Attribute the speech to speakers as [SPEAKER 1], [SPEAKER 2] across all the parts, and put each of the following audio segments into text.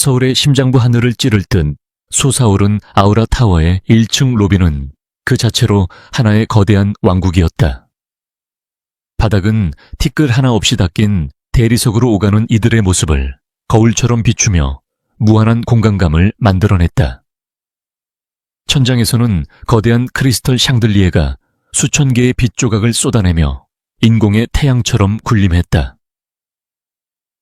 [SPEAKER 1] 서울의 심장부 하늘을 찌를 듯 솟아오른 아우라 타워의 1층 로비는 그 자체로 하나의 거대한 왕국이었다. 바닥은 티끌 하나 없이 닦인 대리석으로 오가는 이들의 모습을 거울처럼 비추며 무한한 공간감을 만들어냈다. 천장에서는 거대한 크리스털 샹들리에가 수천 개의 빛 조각을 쏟아내며 인공의 태양처럼 군림했다.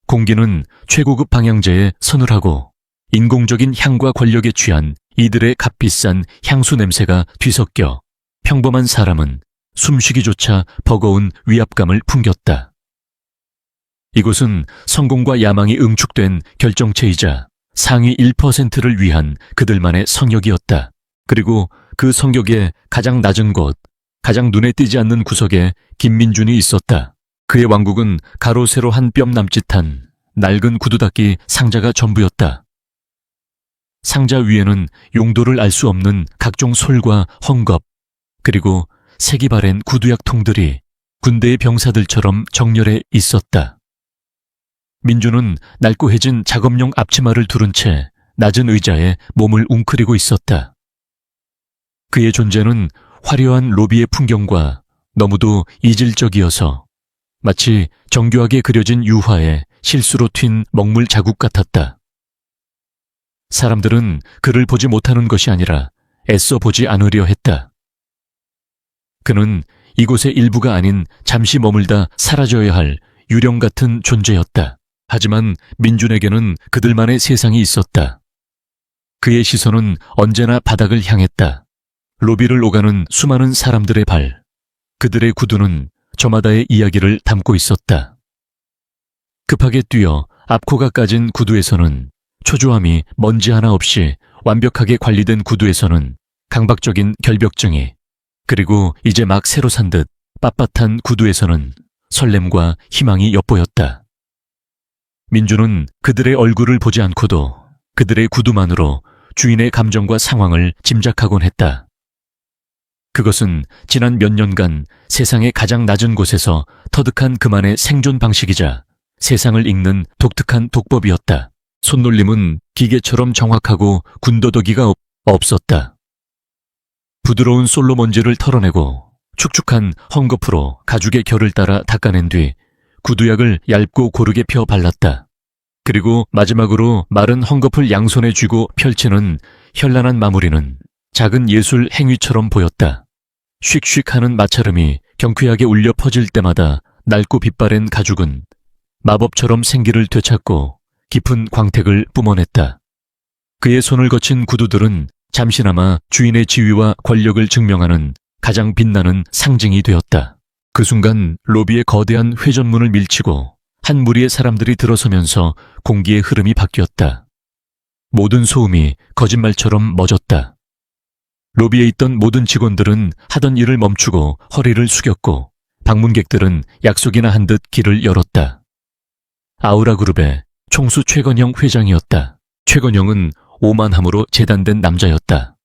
[SPEAKER 1] 공기는 최고급 방향제에 서늘하고 인공적인 향과 권력에 취한 이들의 값비싼 향수 냄새가 뒤섞여 평범한 사람은 숨쉬기조차 버거운 위압감을 풍겼다. 이곳은 성공과 야망이 응축된 결정체이자 상위 1%를 위한 그들만의 성역이었다. 그리고 그 성역의 가장 낮은 곳, 가장 눈에 띄지 않는 구석에 김민준이 있었다. 그의 왕국은 가로 세로 한 뼘 남짓한 낡은 구두 닦기 상자가 전부였다. 상자 위에는 용도를 알 수 없는 각종 솔과 헝겊, 그리고 색이 바랜 구두약 통들이 군대의 병사들처럼 정렬해 있었다. 민주는 낡고해진 작업용 앞치마를 두른 채 낮은 의자에 몸을 웅크리고 있었다. 그의 존재는 화려한 로비의 풍경과 너무도 이질적이어서 마치 정교하게 그려진 유화에 실수로 튄 먹물 자국 같았다. 사람들은 그를 보지 못하는 것이 아니라 애써 보지 않으려 했다. 그는 이곳의 일부가 아닌 잠시 머물다 사라져야 할 유령 같은 존재였다. 하지만 민준에게는 그들만의 세상이 있었다. 그의 시선은 언제나 바닥을 향했다. 로비를 오가는 수많은 사람들의 발, 그들의 구두는 저마다의 이야기를 담고 있었다. 급하게 뛰어 앞코가 까진 구두에서는 초조함이 먼지 하나 없이 완벽하게 관리된 구두에서는 강박적인 결벽증이, 그리고 이제 막 새로 산 듯 빳빳한 구두에서는 설렘과 희망이 엿보였다. 민주는 그들의 얼굴을 보지 않고도 그들의 구두만으로 주인의 감정과 상황을 짐작하곤 했다. 그것은 지난 몇 년간 세상의 가장 낮은 곳에서 터득한 그만의 생존 방식이자 세상을 읽는 독특한 독법이었다. 손놀림은 기계처럼 정확하고 군더더기가 없었다. 부드러운 솔로 먼지를 털어내고 축축한 헝겊으로 가죽의 결을 따라 닦아낸 뒤 구두약을 얇고 고르게 펴 발랐다. 그리고 마지막으로 마른 헝겊을 양손에 쥐고 펼치는 현란한 마무리는 작은 예술 행위처럼 보였다. 슉슉하는 마찰음이 경쾌하게 울려 퍼질 때마다 낡고 빛바랜 가죽은 마법처럼 생기를 되찾고 깊은 광택을 뿜어냈다. 그의 손을 거친 구두들은 잠시나마 주인의 지위와 권력을 증명하는 가장 빛나는 상징이 되었다. 그 순간 로비의 거대한 회전문을 밀치고 한 무리의 사람들이 들어서면서 공기의 흐름이 바뀌었다. 모든 소음이 거짓말처럼 멎었다. 로비에 있던 모든 직원들은 하던 일을 멈추고 허리를 숙였고 방문객들은 약속이나 한 듯 길을 열었다. 아우라 그룹의 총수 최건영 회장이었다. 최건영은 오만함으로 재단된 남자였다.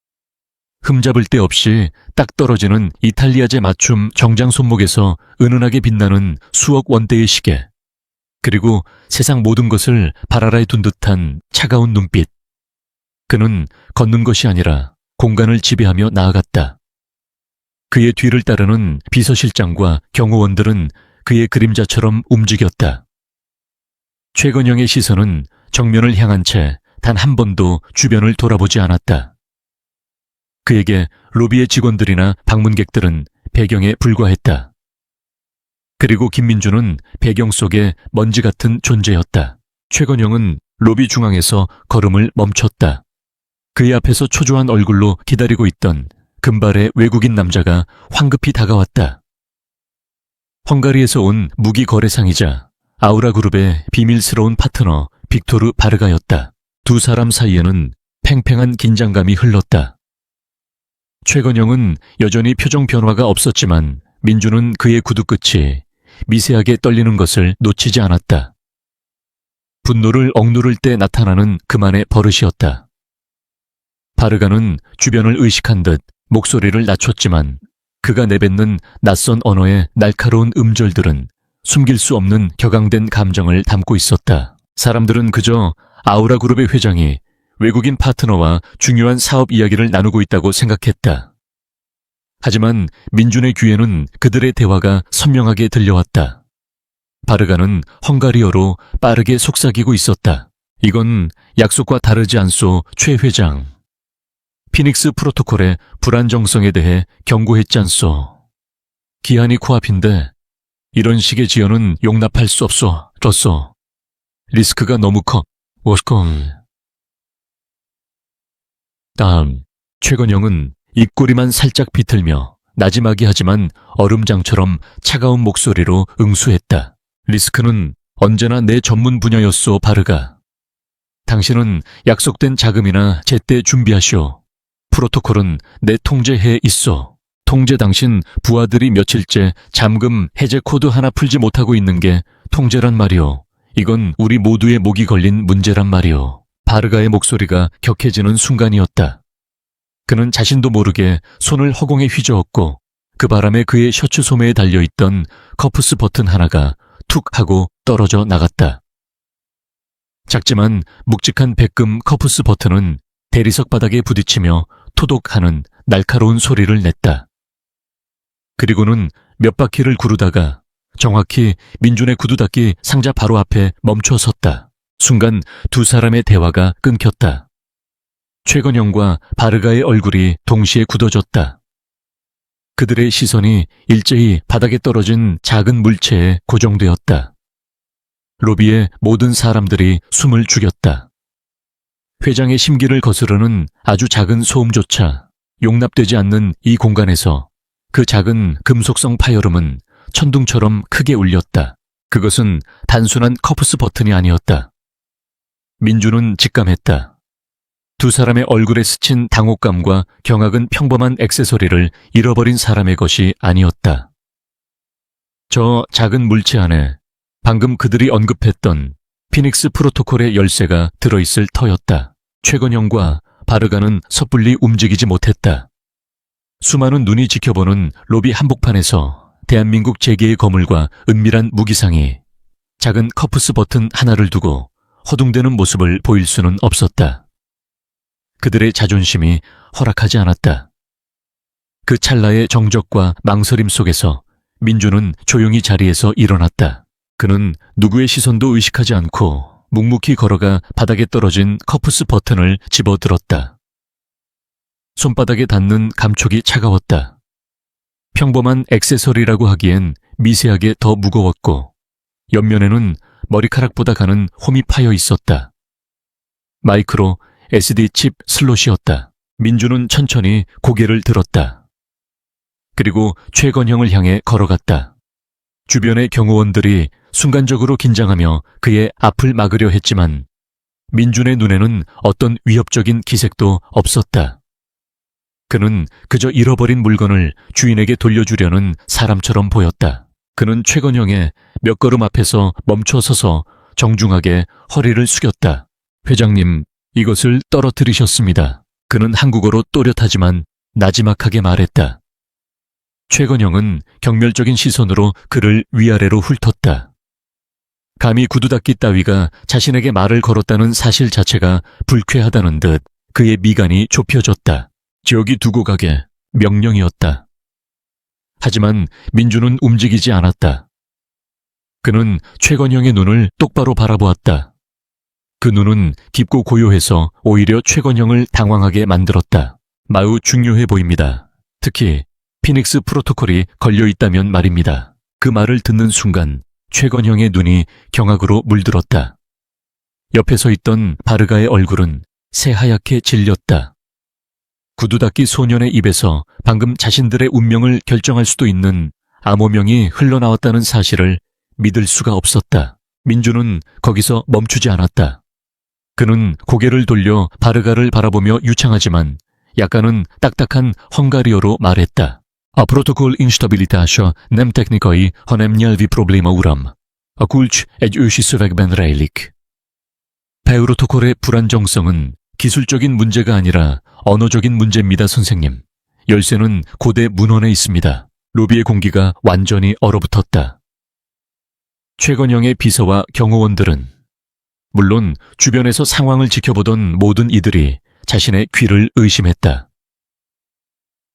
[SPEAKER 1] 흠잡을 데 없이 딱 떨어지는 이탈리아제 맞춤 정장 손목에서 은은하게 빛나는 수억 원대의 시계, 그리고 세상 모든 것을 발 아래에 둔 듯한 차가운 눈빛. 그는 걷는 것이 아니라 공간을 지배하며 나아갔다. 그의 뒤를 따르는 비서실장과 경호원들은 그의 그림자처럼 움직였다. 최건영의 시선은 정면을 향한 채 단 한 번도 주변을 돌아보지 않았다. 그에게 로비의 직원들이나 방문객들은 배경에 불과했다. 그리고 김민주는 배경 속에 먼지 같은 존재였다. 최건영은 로비 중앙에서 걸음을 멈췄다. 그의 앞에서 초조한 얼굴로 기다리고 있던 금발의 외국인 남자가 황급히 다가왔다. 헝가리에서 온 무기 거래상이자 아우라 그룹의 비밀스러운 파트너 빅토르 바르가였다. 두 사람 사이에는 팽팽한 긴장감이 흘렀다. 최건영은 여전히 표정 변화가 없었지만 민주는 그의 구두 끝이 미세하게 떨리는 것을 놓치지 않았다. 분노를 억누를 때 나타나는 그만의 버릇이었다. 바르가는 주변을 의식한 듯 목소리를 낮췄지만 그가 내뱉는 낯선 언어의 날카로운 음절들은 숨길 수 없는 격앙된 감정을 담고 있었다. 사람들은 그저 아우라 그룹의 회장이 외국인 파트너와 중요한 사업 이야기를 나누고 있다고 생각했다. 하지만 민준의 귀에는 그들의 대화가 선명하게 들려왔다. 바르가는 헝가리어로 빠르게 속삭이고 있었다. 이건 약속과 다르지 않소, 최 회장. 피닉스 프로토콜의 불안정성에 대해 경고했지 않소. 기한이 코앞인데 이런 식의 지연은 용납할 수 없소, 졌소. 리스크가 너무 커, 워스콘. 다음, 최건영은 입꼬리만 살짝 비틀며 나지막이 하지만 얼음장처럼 차가운 목소리로 응수했다. 리스크는 언제나 내 전문 분야였소, 바르가. 당신은 약속된 자금이나 제때 준비하시오. 프로토콜은 내 통제해에 있어. 통제 당신 부하들이 며칠째 잠금 해제 코드 하나 풀지 못하고 있는 게 통제란 말이오. 이건 우리 모두의 목이 걸린 문제란 말이오. 바르가의 목소리가 격해지는 순간이었다. 그는 자신도 모르게 손을 허공에 휘저었고 그 바람에 그의 셔츠 소매에 달려있던 커프스 버튼 하나가 툭 하고 떨어져 나갔다. 작지만 묵직한 백금 커프스 버튼은 대리석 바닥에 부딪히며 토독하는 날카로운 소리를 냈다. 그리고는 몇 바퀴를 구르다가 정확히 민준의 구두 닦이 상자 바로 앞에 멈춰 섰다. 순간 두 사람의 대화가 끊겼다. 최건영과 바르가의 얼굴이 동시에 굳어졌다. 그들의 시선이 일제히 바닥에 떨어진 작은 물체에 고정되었다. 로비의 모든 사람들이 숨을 죽였다. 회장의 심기를 거스르는 아주 작은 소음조차 용납되지 않는 이 공간에서 그 작은 금속성 파열음은 천둥처럼 크게 울렸다. 그것은 단순한 커프스 버튼이 아니었다. 민주는 직감했다. 두 사람의 얼굴에 스친 당혹감과 경악은 평범한 액세서리를 잃어버린 사람의 것이 아니었다. 저 작은 물체 안에 방금 그들이 언급했던 피닉스 프로토콜의 열쇠가 들어있을 터였다. 최건영과 바르가는 섣불리 움직이지 못했다. 수많은 눈이 지켜보는 로비 한복판에서 대한민국 재계의 거물과 은밀한 무기상이 작은 커프스 버튼 하나를 두고 허둥대는 모습을 보일 수는 없었다. 그들의 자존심이 허락하지 않았다. 그 찰나의 정적과 망설임 속에서 민주는 조용히 자리에서 일어났다. 그는 누구의 시선도 의식하지 않고 묵묵히 걸어가 바닥에 떨어진 커프스 버튼을 집어들었다. 손바닥에 닿는 감촉이 차가웠다. 평범한 액세서리라고 하기엔 미세하게 더 무거웠고 옆면에는 머리카락보다 가는 홈이 파여 있었다. 마이크로 SD 칩 슬롯이었다. 민주는 천천히 고개를 들었다. 그리고 최건형을 향해 걸어갔다. 주변의 경호원들이 순간적으로 긴장하며 그의 앞을 막으려 했지만 민준의 눈에는 어떤 위협적인 기색도 없었다. 그는 그저 잃어버린 물건을 주인에게 돌려주려는 사람처럼 보였다. 그는 최건영의 몇 걸음 앞에서 멈춰 서서 정중하게 허리를 숙였다. 회장님, 이것을 떨어뜨리셨습니다. 그는 한국어로 또렷하지만 나지막하게 말했다. 최건영은 경멸적인 시선으로 그를 위아래로 훑었다. 감히 구두닦이 따위가 자신에게 말을 걸었다는 사실 자체가 불쾌하다는 듯 그의 미간이 좁혀졌다. 저기 두고 가게, 명령이었다. 하지만 민주는 움직이지 않았다. 그는 최건영의 눈을 똑바로 바라보았다. 그 눈은 깊고 고요해서 오히려 최건영을 당황하게 만들었다. 매우 중요해 보입니다. 특히 피닉스 프로토콜이 걸려있다면 말입니다. 그 말을 듣는 순간 최건영의 눈이 경악으로 물들었다. 옆에 서 있던 바르가의 얼굴은 새하얗게 질렸다. 구두닦이 소년의 입에서 방금 자신들의 운명을 결정할 수도 있는 암호명이 흘러나왔다는 사실을 믿을 수가 없었다. 민주는 거기서 멈추지 않았다. 그는 고개를 돌려 바르가를 바라보며 유창하지만 약간은 딱딱한 헝가리어로 말했다. A protocol instabilitása nem technikai, hanem nyelvi probléma, uram. A kulcs egy ősi szövegben rejlik. 프로토콜의 불안정성은 기술적인 문제가 아니라 언어적인 문제입니다, 선생님. 열쇠는 고대 문헌에 있습니다. 로비의 공기가 완전히 얼어붙었다. 최건영의 비서와 경호원들은 물론 주변에서 상황을 지켜보던 모든 이들이 자신의 귀를 의심했다.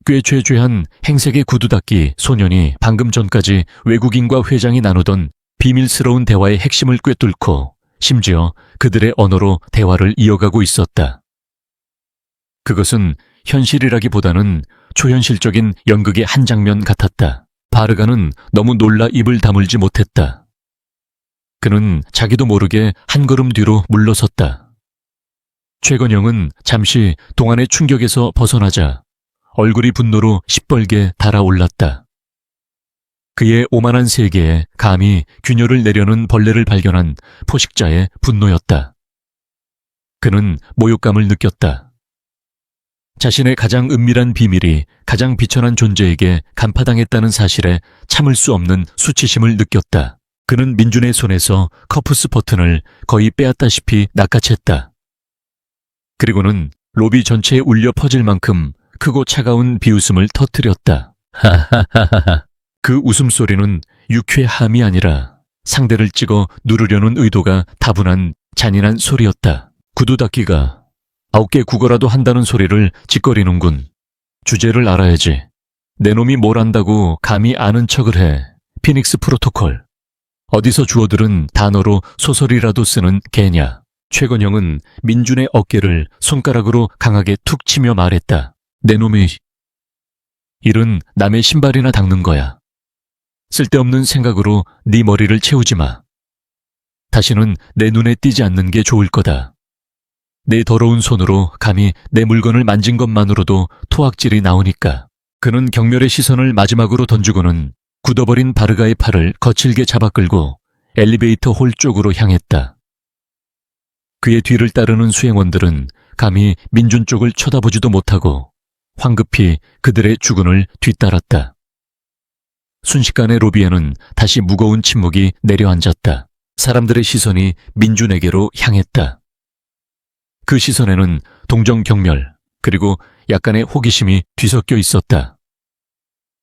[SPEAKER 1] 꽤 죄죄한 행색의 구두 닦기 소년이 방금 전까지 외국인과 회장이 나누던 비밀스러운 대화의 핵심을 꿰뚫고 심지어 그들의 언어로 대화를 이어가고 있었다. 그것은 현실이라기보다는 초현실적인 연극의 한 장면 같았다. 바르가는 너무 놀라 입을 다물지 못했다. 그는 자기도 모르게 한 걸음 뒤로 물러섰다. 최건영은 잠시 동안의 충격에서 벗어나자 얼굴이 분노로 시뻘게 달아올랐다. 그의 오만한 세계에 감히 균열을 내려는 벌레를 발견한 포식자의 분노였다. 그는 모욕감을 느꼈다. 자신의 가장 은밀한 비밀이 가장 비천한 존재에게 간파당했다는 사실에 참을 수 없는 수치심을 느꼈다. 그는 민준의 손에서 커프스 버튼을 거의 빼앗다시피 낚아챘다. 그리고는 로비 전체에 울려 퍼질 만큼 크고 차가운 비웃음을 터뜨렸다. 하하하하. 그 웃음소리는 유쾌함이 아니라 상대를 찍어 누르려는 의도가 다분한 잔인한 소리였다. 구두 닦기가 9개 국어라도 한다는 소리를 짓거리는군. 주제를 알아야지. 내 놈이 뭘 안다고 감히 아는 척을 해. 피닉스 프로토콜. 어디서 주워들은 단어로 소설이라도 쓰는 개냐. 최건영은 민준의 어깨를 손가락으로 강하게 툭 치며 말했다. 내 놈이 일은 남의 신발이나 닦는 거야. 쓸데없는 생각으로 네 머리를 채우지 마. 다시는 내 눈에 띄지 않는 게 좋을 거다. 내 더러운 손으로 감히 내 물건을 만진 것만으로도 토악질이 나오니까. 그는 경멸의 시선을 마지막으로 던지고는 굳어버린 바르가의 팔을 거칠게 잡아 끌고 엘리베이터 홀 쪽으로 향했다. 그의 뒤를 따르는 수행원들은 감히 민준 쪽을 쳐다보지도 못하고 황급히 그들의 주군을 뒤따랐다. 순식간에 로비에는 다시 무거운 침묵이 내려앉았다. 사람들의 시선이 민준에게로 향했다. 그 시선에는 동정 경멸 그리고 약간의 호기심이 뒤섞여 있었다.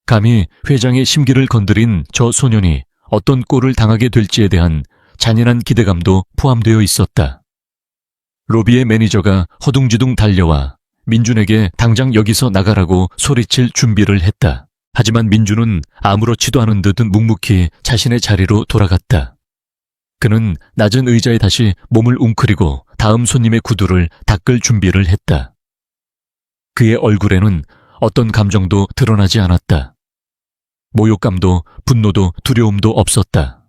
[SPEAKER 1] 감히 회장의 심기를 건드린 저 소년이 어떤 꼴을 당하게 될지에 대한 잔인한 기대감도 포함되어 있었다. 로비의 매니저가 허둥지둥 달려와 민준에게 당장 여기서 나가라고 소리칠 준비를 했다. 하지만 민준은 아무렇지도 않은 듯 묵묵히 자신의 자리로 돌아갔다. 그는 낮은 의자에 다시 몸을 웅크리고 다음 손님의 구두를 닦을 준비를 했다. 그의 얼굴에는 어떤 감정도 드러나지 않았다. 모욕감도 분노도 두려움도 없었다.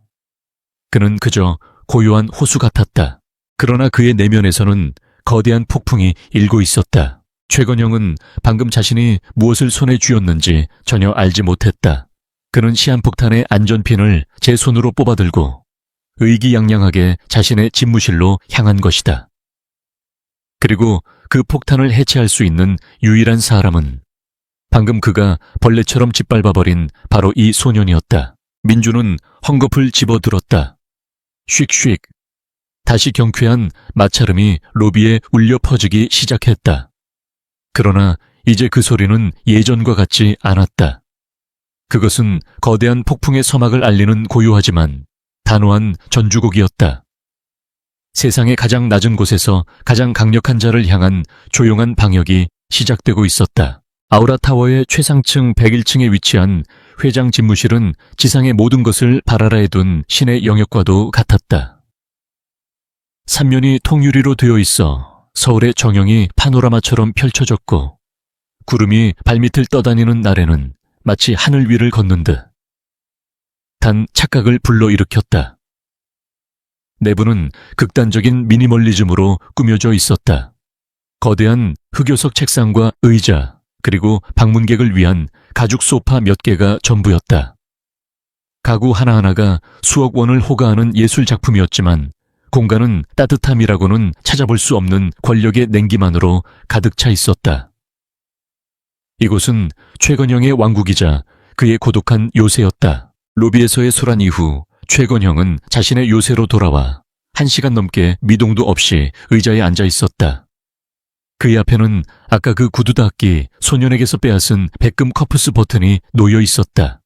[SPEAKER 1] 그는 그저 고요한 호수 같았다. 그러나 그의 내면에서는 거대한 폭풍이 일고 있었다. 최건영은 방금 자신이 무엇을 손에 쥐었는지 전혀 알지 못했다. 그는 시한폭탄의 안전핀을 제 손으로 뽑아들고 의기양양하게 자신의 집무실로 향한 것이다. 그리고 그 폭탄을 해체할 수 있는 유일한 사람은 방금 그가 벌레처럼 짓밟아버린 바로 이 소년이었다. 민준은 헝겊을 집어들었다. 슉슉. 다시 경쾌한 마찰음이 로비에 울려 퍼지기 시작했다. 그러나 이제 그 소리는 예전과 같지 않았다. 그것은 거대한 폭풍의 서막을 알리는 고요하지만 단호한 전주곡이었다. 세상의 가장 낮은 곳에서 가장 강력한 자를 향한 조용한 방역이 시작되고 있었다. 아우라타워의 최상층 101층에 위치한 회장 집무실은 지상의 모든 것을 발알아해 둔 신의 영역과도 같았다. 삼면이 통유리로 되어 있어 서울의 정형이 파노라마처럼 펼쳐졌고 구름이 발밑을 떠다니는 날에는 마치 하늘 위를 걷는 듯 단 착각을 불러일으켰다. 내부는 극단적인 미니멀리즘으로 꾸며져 있었다. 거대한 흑요석 책상과 의자 그리고 방문객을 위한 가죽 소파 몇 개가 전부였다. 가구 하나하나가 수억 원을 호가하는 예술 작품이었지만 공간은 따뜻함이라고는 찾아볼 수 없는 권력의 냉기만으로 가득 차 있었다. 이곳은 최건영의 왕국이자 그의 고독한 요새였다. 로비에서의 소란 이후 최건영은 자신의 요새로 돌아와 1시간 넘게 미동도 없이 의자에 앉아 있었다. 그의 앞에는 아까 그 구두 닦기 소년에게서 빼앗은 백금 커프스 버튼이 놓여 있었다.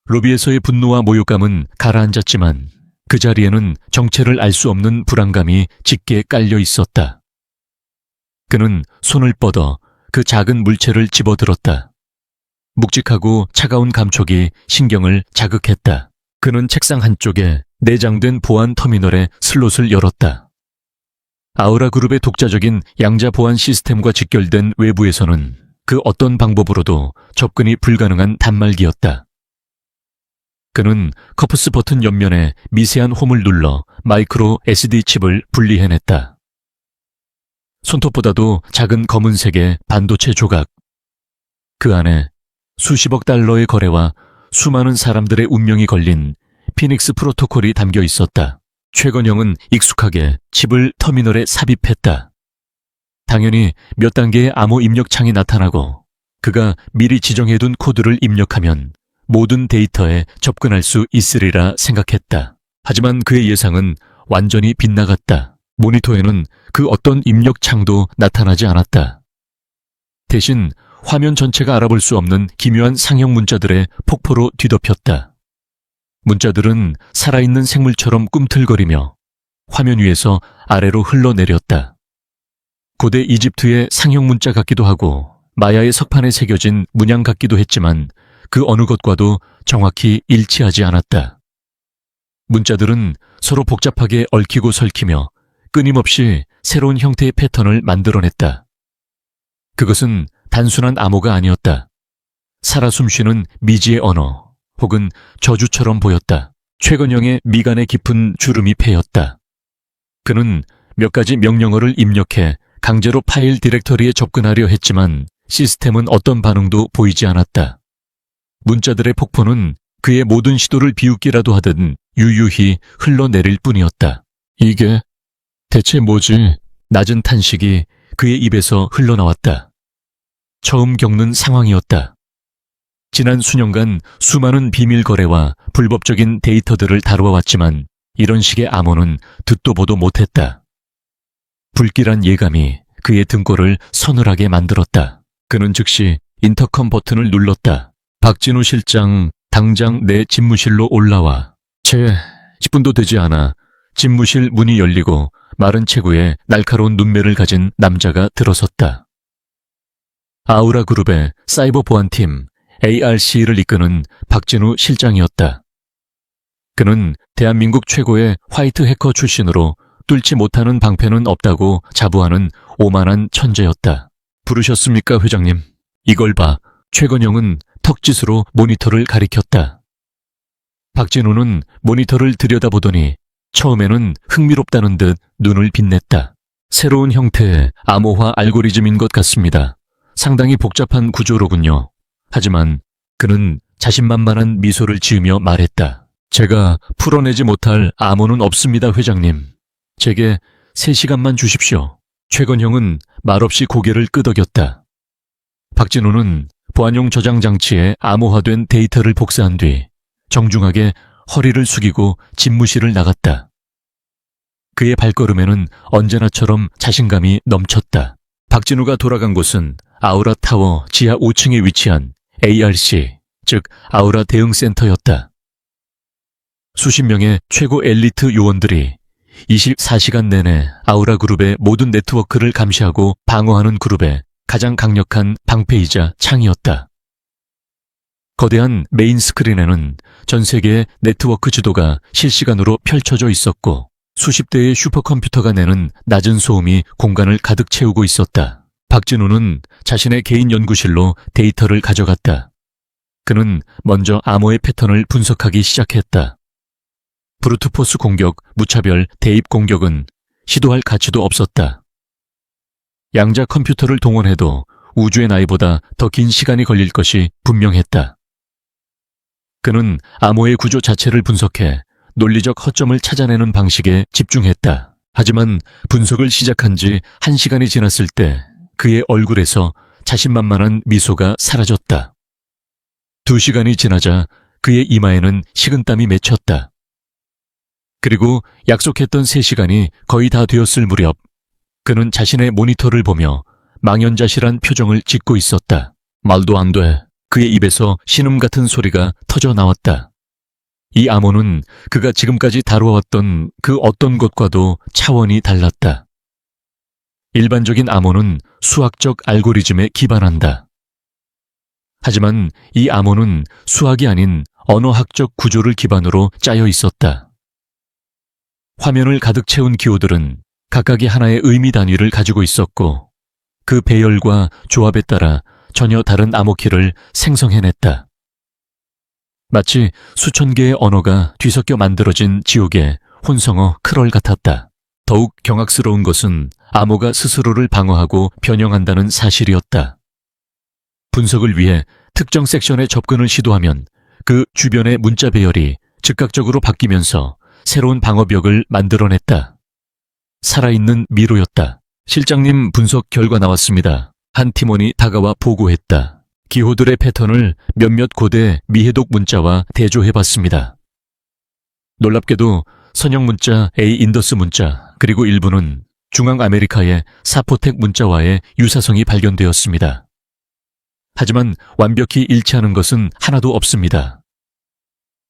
[SPEAKER 1] 로비에서의 분노와 모욕감은 가라앉았지만 그 자리에는 정체를 알 수 없는 불안감이 짙게 깔려 있었다. 그는 손을 뻗어 그 작은 물체를 집어들었다. 묵직하고 차가운 감촉이 신경을 자극했다. 그는 책상 한쪽에 내장된 보안 터미널의 슬롯을 열었다. 아우라 그룹의 독자적인 양자 보안 시스템과 직결된 외부에서는 그 어떤 방법으로도 접근이 불가능한 단말기였다. 그는 커프스 버튼 옆면에 미세한 홈을 눌러 마이크로 SD 칩을 분리해냈다. 손톱보다도 작은 검은색의 반도체 조각. 그 안에 수십억 달러의 거래와 수많은 사람들의 운명이 걸린 피닉스 프로토콜이 담겨 있었다. 최건영은 익숙하게 칩을 터미널에 삽입했다. 당연히 몇 단계의 암호 입력창이 나타나고 그가 미리 지정해둔 코드를 입력하면 모든 데이터에 접근할 수 있으리라 생각했다. 하지만 그의 예상은 완전히 빗나갔다. 모니터에는 그 어떤 입력창도 나타나지 않았다. 대신 화면 전체가 알아볼 수 없는 기묘한 상형 문자들의 폭포로 뒤덮였다. 문자들은 살아있는 생물처럼 꿈틀거리며 화면 위에서 아래로 흘러내렸다. 고대 이집트의 상형 문자 같기도 하고 마야의 석판에 새겨진 문양 같기도 했지만 그 어느 것과도 정확히 일치하지 않았다. 문자들은 서로 복잡하게 얽히고 설키며 끊임없이 새로운 형태의 패턴을 만들어냈다. 그것은 단순한 암호가 아니었다. 살아 숨쉬는 미지의 언어 혹은 저주처럼 보였다. 최건영의 미간에 깊은 주름이 패였다. 그는 몇 가지 명령어를 입력해 강제로 파일 디렉터리에 접근하려 했지만 시스템은 어떤 반응도 보이지 않았다. 문자들의 폭포는 그의 모든 시도를 비웃기라도 하듯 유유히 흘러내릴 뿐이었다. 이게 대체 뭐지? 낮은 탄식이 그의 입에서 흘러나왔다. 처음 겪는 상황이었다. 지난 수년간 수많은 비밀 거래와 불법적인 데이터들을 다루어 왔지만 이런 식의 암호는 듣도 보도 못했다. 불길한 예감이 그의 등골을 서늘하게 만들었다. 그는 즉시 인터컴 버튼을 눌렀다. 박진우 실장, 당장 내 집무실로 올라와. 채 10분도 되지 않아 집무실 문이 열리고 마른 체구에 날카로운 눈매를 가진 남자가 들어섰다. 아우라 그룹의 사이버 보안팀 ARC를 이끄는 박진우 실장이었다. 그는 대한민국 최고의 화이트 해커 출신으로 뚫지 못하는 방패는 없다고 자부하는 오만한 천재였다. 부르셨습니까, 회장님? 이걸 봐. 최건영은 턱짓으로 모니터를 가리켰다. 박진우는 모니터를 들여다보더니 처음에는 흥미롭다는 듯 눈을 빛냈다. 새로운 형태의 암호화 알고리즘인 것 같습니다. 상당히 복잡한 구조로군요. 하지만 그는 자신만만한 미소를 지으며 말했다. 제가 풀어내지 못할 암호는 없습니다, 회장님. 제게 3시간만 주십시오. 최건형은 말없이 고개를 끄덕였다. 박진우는 보안용 저장 장치에 암호화된 데이터를 복사한 뒤 정중하게 허리를 숙이고 집무실을 나갔다. 그의 발걸음에는 언제나처럼 자신감이 넘쳤다. 박진우가 돌아간 곳은 아우라 타워 지하 5층에 위치한 ARC, 즉 아우라 대응센터였다. 수십 명의 최고 엘리트 요원들이 24시간 내내 아우라 그룹의 모든 네트워크를 감시하고 방어하는 그룹의 가장 강력한 방패이자 창이었다. 거대한 메인 스크린에는 전 세계의 네트워크 지도가 실시간으로 펼쳐져 있었고 수십 대의 슈퍼컴퓨터가 내는 낮은 소음이 공간을 가득 채우고 있었다. 박진우는 자신의 개인 연구실로 데이터를 가져갔다. 그는 먼저 암호의 패턴을 분석하기 시작했다. 브루트포스 공격, 무차별, 대입 공격은 시도할 가치도 없었다. 양자 컴퓨터를 동원해도 우주의 나이보다 더 긴 시간이 걸릴 것이 분명했다. 그는 암호의 구조 자체를 분석해 논리적 허점을 찾아내는 방식에 집중했다. 하지만 분석을 시작한 지 1시간이 지났을 때 그의 얼굴에서 자신만만한 미소가 사라졌다. 2시간이 지나자 그의 이마에는 식은땀이 맺혔다. 그리고 약속했던 3시간이 거의 다 되었을 무렵 그는 자신의 모니터를 보며 망연자실한 표정을 짓고 있었다. 말도 안 돼. 그의 입에서 신음 같은 소리가 터져 나왔다. 이 암호는 그가 지금까지 다루어왔던 그 어떤 것과도 차원이 달랐다. 일반적인 암호는 수학적 알고리즘에 기반한다. 하지만 이 암호는 수학이 아닌 언어학적 구조를 기반으로 짜여 있었다. 화면을 가득 채운 기호들은 각각이 하나의 의미 단위를 가지고 있었고 그 배열과 조합에 따라 전혀 다른 암호키를 생성해냈다. 마치 수천 개의 언어가 뒤섞여 만들어진 지옥의 혼성어 크롤 같았다. 더욱 경악스러운 것은 암호가 스스로를 방어하고 변형한다는 사실이었다. 분석을 위해 특정 섹션에 접근을 시도하면 그 주변의 문자 배열이 즉각적으로 바뀌면서 새로운 방어벽을 만들어냈다. 살아있는 미로였다. 실장님, 분석 결과 나왔습니다. 한 팀원이 다가와 보고했다. 기호들의 패턴을 몇몇 고대 미해독 문자와 대조해봤습니다. 놀랍게도 선형 문자, A 인더스 문자, 그리고 일부는 중앙아메리카의 사포텍 문자와의 유사성이 발견되었습니다. 하지만 완벽히 일치하는 것은 하나도 없습니다.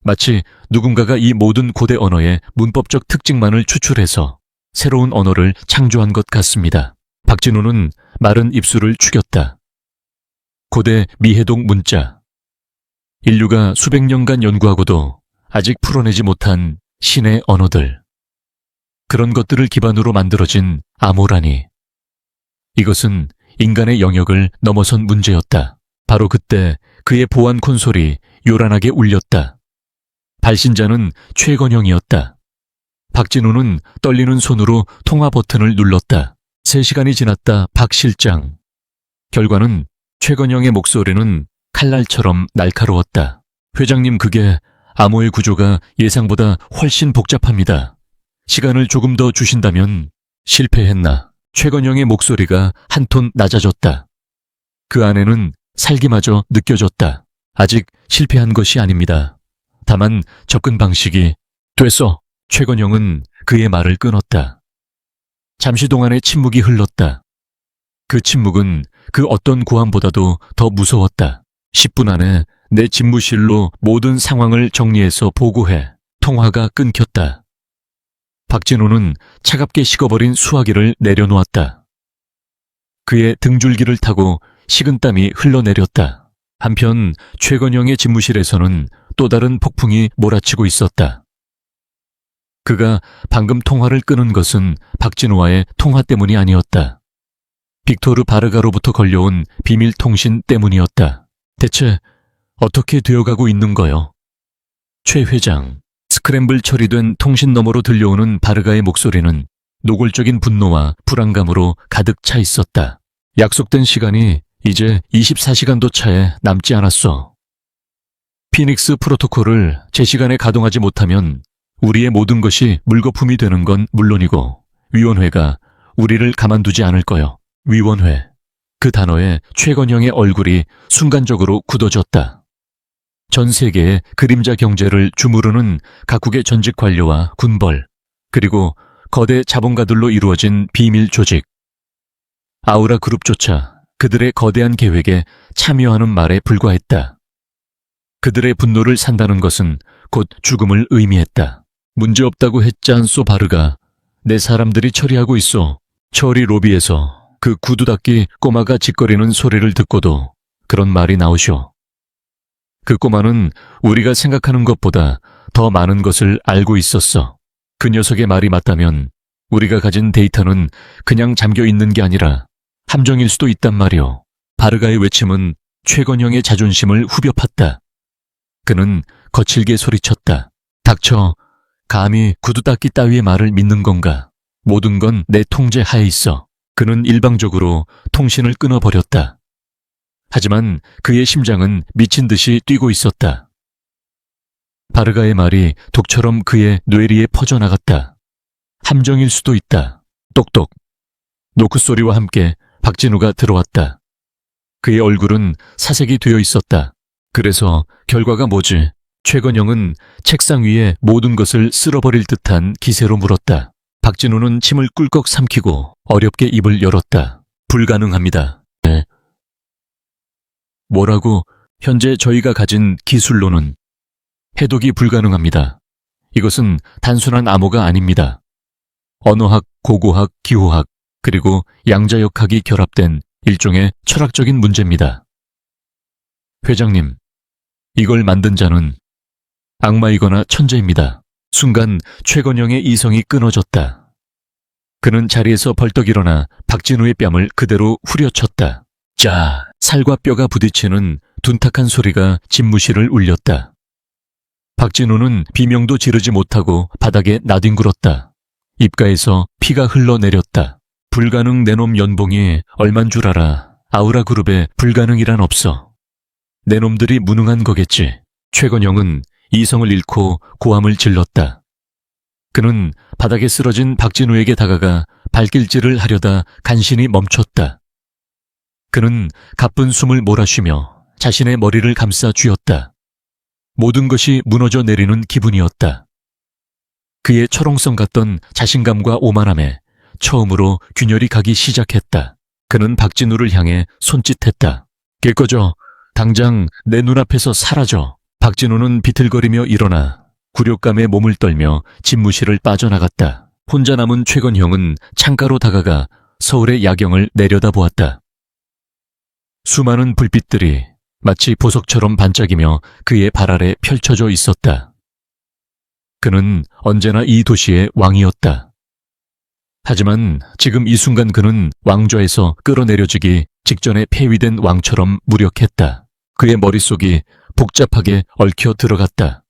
[SPEAKER 1] 마치 누군가가 이 모든 고대 언어의 문법적 특징만을 추출해서 새로운 언어를 창조한 것 같습니다. 박진우는 마른 입술을 축였다. 고대 미해독 문자. 인류가 수백 년간 연구하고도 아직 풀어내지 못한 신의 언어들. 그런 것들을 기반으로 만들어진 암호라니. 이것은 인간의 영역을 넘어선 문제였다. 바로 그때 그의 보안 콘솔이 요란하게 울렸다. 발신자는 최건형이었다. 박진우는 떨리는 손으로 통화 버튼을 눌렀다. 3시간이 지났다. 박 실장. 결과는 최건형의 목소리는 칼날처럼 날카로웠다. 회장님, 그게 암호의 구조가 예상보다 훨씬 복잡합니다. 시간을 조금 더 주신다면. 실패했나? 최건형의 목소리가 한 톤 낮아졌다. 그 안에는 살기마저 느껴졌다. 아직 실패한 것이 아닙니다. 다만 접근 방식이. 됐어. 최건형은 그의 말을 끊었다. 잠시 동안의 침묵이 흘렀다. 그 침묵은 그 어떤 고함보다도 더 무서웠다. 10분 안에 내 집무실로 모든 상황을 정리해서 보고해. 통화가 끊겼다. 박진호는 차갑게 식어버린 수화기를 내려놓았다. 그의 등줄기를 타고 식은땀이 흘러내렸다. 한편 최건영의 집무실에서는 또 다른 폭풍이 몰아치고 있었다. 그가 방금 통화를 끊은 것은 박진호와의 통화 때문이 아니었다. 빅토르 바르가로부터 걸려온 비밀 통신 때문이었다. 대체 어떻게 되어가고 있는 거요? 최 회장. 스크램블 처리된 통신 너머로 들려오는 바르가의 목소리는 노골적인 분노와 불안감으로 가득 차 있었다. 약속된 시간이 이제 24시간도 차에 남지 않았어. 피닉스 프로토콜을 제 시간에 가동하지 못하면 우리의 모든 것이 물거품이 되는 건 물론이고 위원회가 우리를 가만두지 않을 거요. 위원회. 그 단어에 최건영의 얼굴이 순간적으로 굳어졌다. 전 세계의 그림자 경제를 주무르는 각국의 전직 관료와 군벌, 그리고 거대 자본가들로 이루어진 비밀 조직. 아우라 그룹조차 그들의 거대한 계획에 참여하는 말에 불과했다. 그들의 분노를 산다는 것은 곧 죽음을 의미했다. 문제없다고 했잖소 바르가. 내 사람들이 처리하고 있어. 처리 로비에서 그 구두 닦기 꼬마가 짓거리는 소리를 듣고도 그런 말이 나오쇼. 그 꼬마는 우리가 생각하는 것보다 더 많은 것을 알고 있었어. 그 녀석의 말이 맞다면 우리가 가진 데이터는 그냥 잠겨 있는 게 아니라 함정일 수도 있단 말이오. 바르가의 외침은 최건영의 자존심을 후벼 팠다. 그는 거칠게 소리쳤다. 닥쳐. 감히 구두 닦기 따위의 말을 믿는 건가? 모든 건 내 통제 하에 있어. 그는 일방적으로 통신을 끊어버렸다. 하지만 그의 심장은 미친 듯이 뛰고 있었다. 바르가의 말이 독처럼 그의 뇌리에 퍼져나갔다. 함정일 수도 있다. 똑똑. 노크 소리와 함께 박진우가 들어왔다. 그의 얼굴은 사색이 되어 있었다. 그래서 결과가 뭐지? 최건영은 책상 위에 모든 것을 쓸어버릴 듯한 기세로 물었다. 박진우는 침을 꿀꺽 삼키고 어렵게 입을 열었다. 불가능합니다. 네. 뭐라고? 현재 저희가 가진 기술로는 해독이 불가능합니다. 이것은 단순한 암호가 아닙니다. 언어학, 고고학, 기호학, 그리고 양자역학이 결합된 일종의 철학적인 문제입니다. 회장님, 이걸 만든 자는 악마이거나 천재입니다. 순간 최건영의 이성이 끊어졌다. 그는 자리에서 벌떡 일어나 박진우의 뺨을 그대로 후려쳤다. 자, 살과 뼈가 부딪히는 둔탁한 소리가 집무실을 울렸다. 박진우는 비명도 지르지 못하고 바닥에 나뒹굴었다. 입가에서 피가 흘러내렸다. 불가능 내놈 연봉이 얼만 줄 알아. 아우라 그룹에 불가능이란 없어. 내 놈들이 무능한 거겠지. 최건영은 이성을 잃고 고함을 질렀다. 그는 바닥에 쓰러진 박진우에게 다가가 발길질을 하려다 간신히 멈췄다. 그는 가쁜 숨을 몰아쉬며 자신의 머리를 감싸 쥐었다. 모든 것이 무너져 내리는 기분이었다. 그의 철옹성 같던 자신감과 오만함에 처음으로 균열이 가기 시작했다. 그는 박진우를 향해 손짓했다. 길 꺼져. 당장 내 눈앞에서 사라져. 박진우는 비틀거리며 일어나 굴욕감에 몸을 떨며 집무실을 빠져나갔다. 혼자 남은 최건형은 창가로 다가가 서울의 야경을 내려다보았다. 수많은 불빛들이 마치 보석처럼 반짝이며 그의 발 아래 펼쳐져 있었다. 그는 언제나 이 도시의 왕이었다. 하지만 지금 이 순간 그는 왕좌에서 끌어내려지기 직전에 폐위된 왕처럼 무력했다. 그의 머릿속이 복잡하게 얽혀 들어갔다.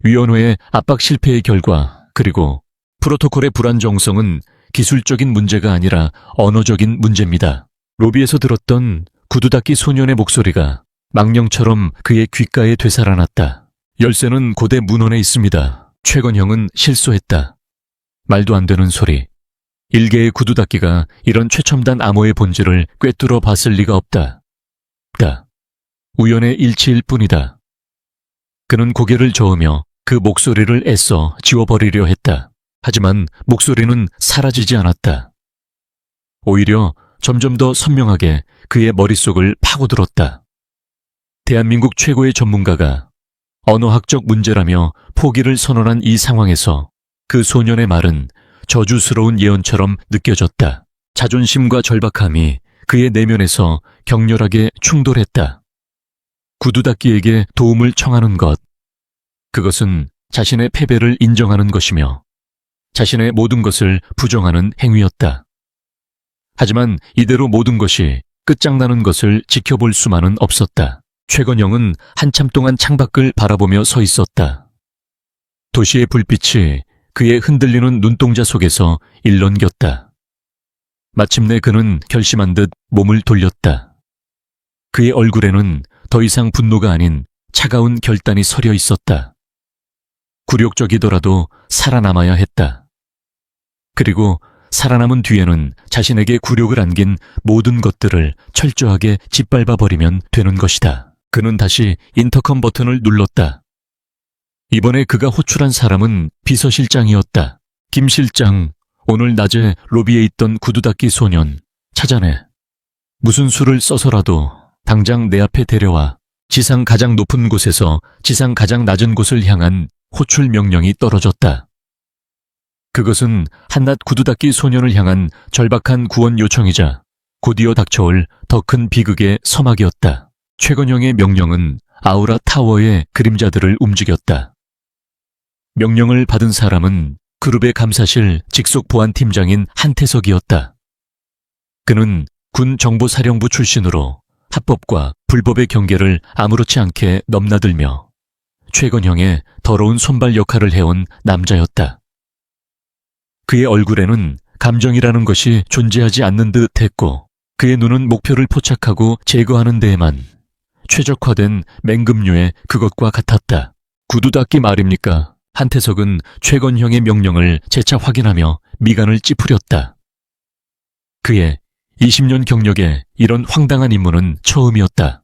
[SPEAKER 1] 위원회의 압박 실패의 결과, 그리고 프로토콜의 불안정성은 기술적인 문제가 아니라 언어적인 문제입니다. 로비에서 들었던 구두닦이 소년의 목소리가 망령처럼 그의 귓가에 되살아났다. 열쇠는 고대 문헌에 있습니다. 최건형은 실소했다. 말도 안 되는 소리. 일개의 구두닦기가 이런 최첨단 암호의 본질을 꿰뚫어 봤을 리가 없다. 우연의 일치일 뿐이다. 그는 고개를 저으며 그 목소리를 애써 지워버리려 했다. 하지만 목소리는 사라지지 않았다. 오히려 점점 더 선명하게 그의 머릿속을 파고들었다. 대한민국 최고의 전문가가 언어학적 문제라며 포기를 선언한 이 상황에서 그 소년의 말은 저주스러운 예언처럼 느껴졌다. 자존심과 절박함이 그의 내면에서 격렬하게 충돌했다. 구두닦기에게 도움을 청하는 것, 그것은 자신의 패배를 인정하는 것이며 자신의 모든 것을 부정하는 행위였다. 하지만 이대로 모든 것이 끝장나는 것을 지켜볼 수만은 없었다. 최건영은 한참 동안 창밖을 바라보며 서 있었다. 도시의 불빛이 그의 흔들리는 눈동자 속에서 일렁겼다. 마침내 그는 결심한 듯 몸을 돌렸다. 그의 얼굴에는 더 이상 분노가 아닌 차가운 결단이 서려 있었다. 굴욕적이더라도 살아남아야 했다. 그리고 살아남은 뒤에는 자신에게 굴욕을 안긴 모든 것들을 철저하게 짓밟아버리면 되는 것이다. 그는 다시 인터컴 버튼을 눌렀다. 이번에 그가 호출한 사람은 비서실장이었다. 김 실장, 오늘 낮에 로비에 있던 구두닦기 소년 찾아내. 무슨 수를 써서라도 당장 내 앞에 데려와. 지상 가장 높은 곳에서 지상 가장 낮은 곳을 향한 호출 명령이 떨어졌다. 그것은 한낱 구두닦기 소년을 향한 절박한 구원 요청이자 곧이어 닥쳐올 더 큰 비극의 서막이었다. 최건영의 명령은 아우라 타워의 그림자들을 움직였다. 명령을 받은 사람은 그룹의 감사실 직속 보안팀장인 한태석이었다. 그는 군 정보사령부 출신으로 합법과 불법의 경계를 아무렇지 않게 넘나들며 최건형의 더러운 손발 역할을 해온 남자였다. 그의 얼굴에는 감정이라는 것이 존재하지 않는 듯 했고 그의 눈은 목표를 포착하고 제거하는 데에만 최적화된 맹금류의 그것과 같았다. 구두닦기 말입니까? 한태석은 최건형의 명령을 재차 확인하며 미간을 찌푸렸다. 그의 20년 경력에 이런 황당한 임무는 처음이었다.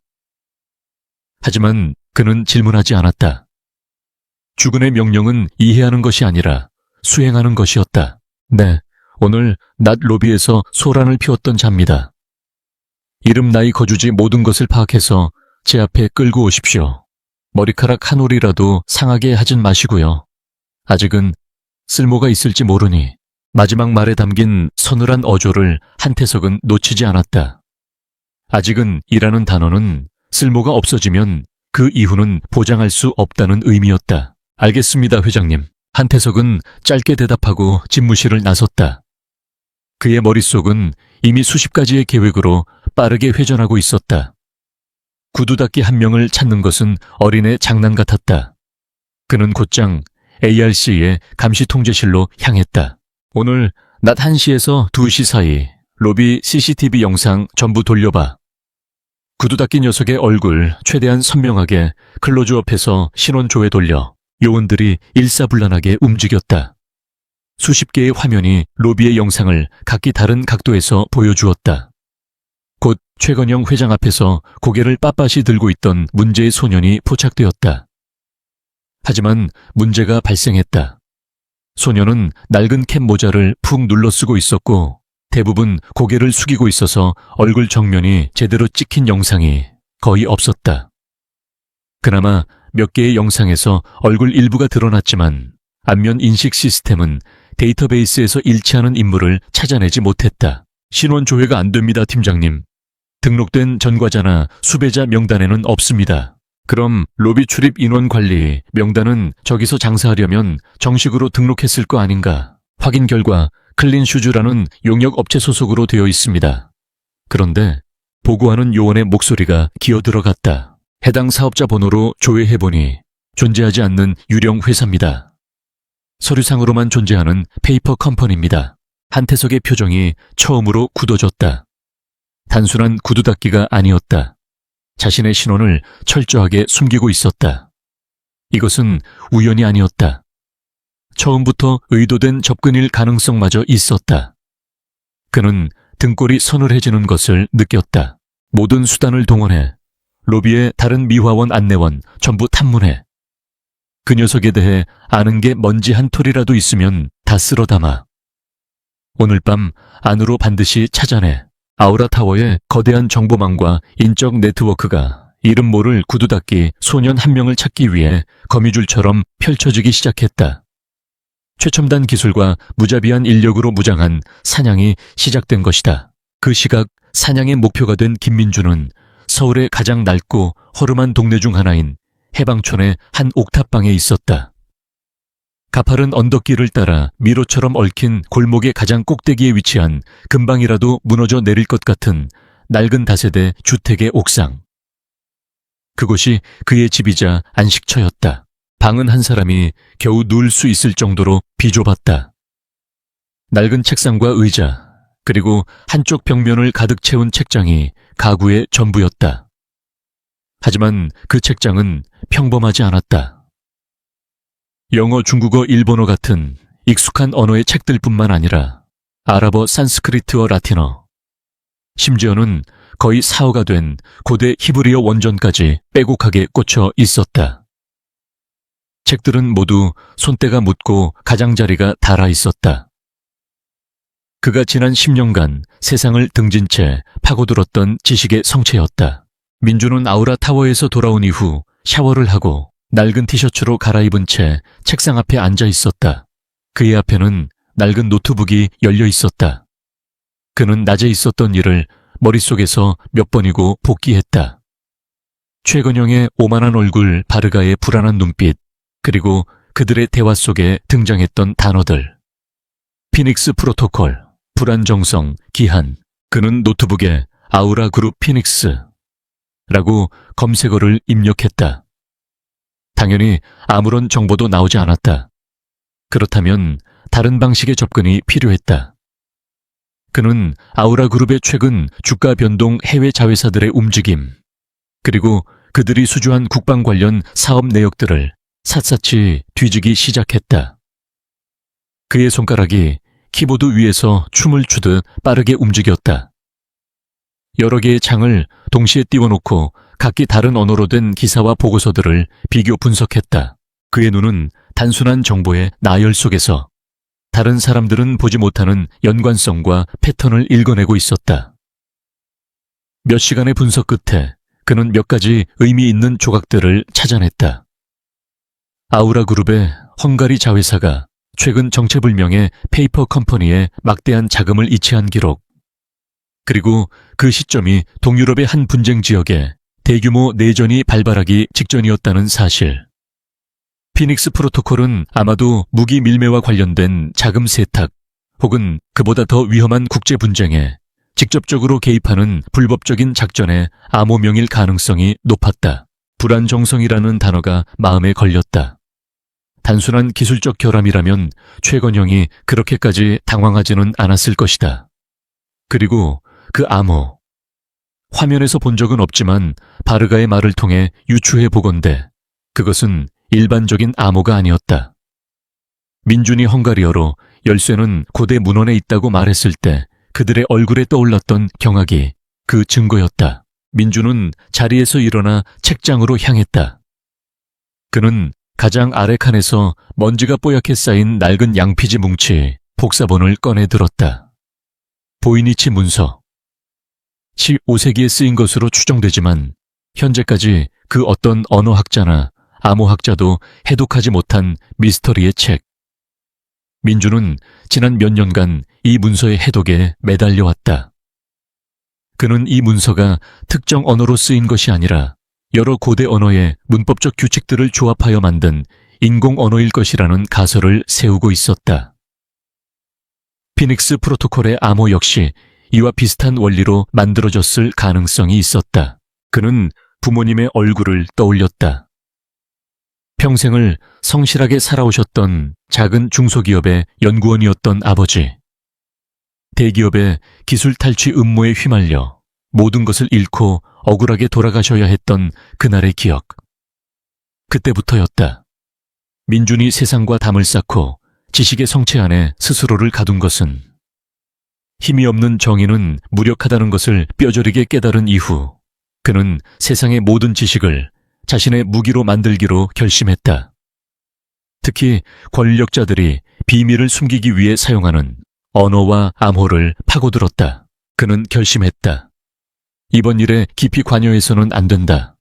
[SPEAKER 1] 하지만 그는 질문하지 않았다. 주군의 명령은 이해하는 것이 아니라 수행하는 것이었다. 네, 오늘 낮 로비에서 소란을 피웠던 자입니다. 이름 나이 거주지 모든 것을 파악해서 제 앞에 끌고 오십시오. 머리카락 한 올이라도 상하게 하진 마시고요. 아직은 쓸모가 있을지 모르니 마지막 말에 담긴 서늘한 어조를 한태석은 놓치지 않았다. 아직은 이라는 단어는 쓸모가 없어지면 그 이후는 보장할 수 없다는 의미였다. 알겠습니다, 회장님. 한태석은 짧게 대답하고 집무실을 나섰다. 그의 머릿속은 이미 수십 가지의 계획으로 빠르게 회전하고 있었다. 구두 닦기 한 명을 찾는 것은 어린애 장난 같았다. 그는 곧장 ARC의 감시 통제실로 향했다. 오늘 낮 1시에서 2시 사이 로비 CCTV 영상 전부 돌려봐. 구두 닦기 녀석의 얼굴 최대한 선명하게 클로즈업해서 신원 조회 돌려. 요원들이 일사불란하게 움직였다. 수십 개의 화면이 로비의 영상을 각기 다른 각도에서 보여주었다. 곧 최건영 회장 앞에서 고개를 빳빳이 들고 있던 문제의 소년이 포착되었다. 하지만 문제가 발생했다. 소년은 낡은 캡 모자를 푹 눌러 쓰고 있었고 대부분 고개를 숙이고 있어서 얼굴 정면이 제대로 찍힌 영상이 거의 없었다. 그나마 몇 개의 영상에서 얼굴 일부가 드러났지만 안면 인식 시스템은 데이터베이스에서 일치하는 인물을 찾아내지 못했다. 신원 조회가 안 됩니다, 팀장님. 등록된 전과자나 수배자 명단에는 없습니다. 그럼 로비 출입 인원 관리 명단은 저기서 장사하려면 정식으로 등록했을 거 아닌가. 확인 결과 클린슈즈라는 용역 업체 소속으로 되어 있습니다. 그런데 보고하는 요원의 목소리가 기어들어갔다. 해당 사업자 번호로 조회해보니 존재하지 않는 유령 회사입니다. 서류상으로만 존재하는 페이퍼 컴퍼니입니다. 한태석의 표정이 처음으로 굳어졌다. 단순한 구두 닦기가 아니었다. 자신의 신원을 철저하게 숨기고 있었다. 이것은 우연이 아니었다. 처음부터 의도된 접근일 가능성마저 있었다. 그는 등골이 서늘해지는 것을 느꼈다. 모든 수단을 동원해 로비의 다른 미화원 안내원 전부 탐문해. 그 녀석에 대해 아는 게 먼지 한 톨이라도 있으면 다 쓸어 담아. 오늘 밤 안으로 반드시 찾아내. 아우라타워의 거대한 정보망과 인적 네트워크가 이름 모를 구두 닦기 소년 한 명을 찾기 위해 거미줄처럼 펼쳐지기 시작했다. 최첨단 기술과 무자비한 인력으로 무장한 사냥이 시작된 것이다. 그 시각 사냥의 목표가 된 김민주는 서울의 가장 낡고 허름한 동네 중 하나인 해방촌의 한 옥탑방에 있었다. 가파른 언덕길을 따라 미로처럼 얽힌 골목의 가장 꼭대기에 위치한 금방이라도 무너져 내릴 것 같은 낡은 다세대 주택의 옥상. 그곳이 그의 집이자 안식처였다. 방은 한 사람이 겨우 누울 수 있을 정도로 비좁았다. 낡은 책상과 의자, 그리고 한쪽 벽면을 가득 채운 책장이 가구의 전부였다. 하지만 그 책장은 평범하지 않았다. 영어, 중국어, 일본어 같은 익숙한 언어의 책들뿐만 아니라 아랍어, 산스크리트어, 라틴어, 심지어는 거의 사어가 된 고대 히브리어 원전까지 빼곡하게 꽂혀 있었다. 책들은 모두 손때가 묻고 가장자리가 닳아 있었다. 그가 지난 10년간 세상을 등진 채 파고들었던 지식의 성체였다. 민주는 아우라타워에서 돌아온 이후 샤워를 하고 낡은 티셔츠로 갈아입은 채 책상 앞에 앉아 있었다. 그의 앞에는 낡은 노트북이 열려 있었다. 그는 낮에 있었던 일을 머릿속에서 몇 번이고 복기했다. 최건영의 오만한 얼굴, 바르가의 불안한 눈빛, 그리고 그들의 대화 속에 등장했던 단어들. 피닉스 프로토콜, 불안정성, 기한. 그는 노트북에 아우라 그룹 피닉스 라고 검색어를 입력했다. 당연히 아무런 정보도 나오지 않았다. 그렇다면 다른 방식의 접근이 필요했다. 그는 아우라 그룹의 최근 주가 변동 해외 자회사들의 움직임, 그리고 그들이 수주한 국방 관련 사업 내역들을 샅샅이 뒤지기 시작했다. 그의 손가락이 키보드 위에서 춤을 추듯 빠르게 움직였다. 여러 개의 창을 동시에 띄워놓고 각기 다른 언어로 된 기사와 보고서들을 비교 분석했다. 그의 눈은 단순한 정보의 나열 속에서 다른 사람들은 보지 못하는 연관성과 패턴을 읽어내고 있었다. 몇 시간의 분석 끝에 그는 몇 가지 의미 있는 조각들을 찾아냈다. 아우라 그룹의 헝가리 자회사가 최근 정체불명의 페이퍼 컴퍼니에 막대한 자금을 이체한 기록, 그리고 그 시점이 동유럽의 한 분쟁 지역에 대규모 내전이 발발하기 직전이었다는 사실. 피닉스 프로토콜은 아마도 무기 밀매와 관련된 자금 세탁 혹은 그보다 더 위험한 국제 분쟁에 직접적으로 개입하는 불법적인 작전의 암호명일 가능성이 높았다. 불안정성이라는 단어가 마음에 걸렸다. 단순한 기술적 결함이라면 최건영이 그렇게까지 당황하지는 않았을 것이다. 그리고 그 암호. 화면에서 본 적은 없지만 바르가의 말을 통해 유추해 보건대 그것은 일반적인 암호가 아니었다. 민준이 헝가리어로 열쇠는 고대 문헌에 있다고 말했을 때 그들의 얼굴에 떠올랐던 경악이 그 증거였다. 민준은 자리에서 일어나 책장으로 향했다. 그는 가장 아래 칸에서 먼지가 뽀얗게 쌓인 낡은 양피지 뭉치 복사본을 꺼내 들었다. 보이니치 문서. 15세기에 쓰인 것으로 추정되지만 현재까지 그 어떤 언어학자나 암호학자도 해독하지 못한 미스터리의 책. 민주는 지난 몇 년간 이 문서의 해독에 매달려왔다. 그는 이 문서가 특정 언어로 쓰인 것이 아니라 여러 고대 언어의 문법적 규칙들을 조합하여 만든 인공 언어일 것이라는 가설을 세우고 있었다. 피닉스 프로토콜의 암호 역시 이와 비슷한 원리로 만들어졌을 가능성이 있었다. 그는 부모님의 얼굴을 떠올렸다. 평생을 성실하게 살아오셨던 작은 중소기업의 연구원이었던 아버지. 대기업의 기술 탈취 음모에 휘말려 모든 것을 잃고 억울하게 돌아가셔야 했던 그날의 기억. 그때부터였다. 민준이 세상과 담을 쌓고 지식의 성체 안에 스스로를 가둔 것은 힘이 없는 정의는 무력하다는 것을 뼈저리게 깨달은 이후 그는 세상의 모든 지식을 자신의 무기로 만들기로 결심했다. 특히 권력자들이 비밀을 숨기기 위해 사용하는 언어와 암호를 파고들었다. 그는 결심했다. 이번 일에 깊이 관여해서는 안 된다.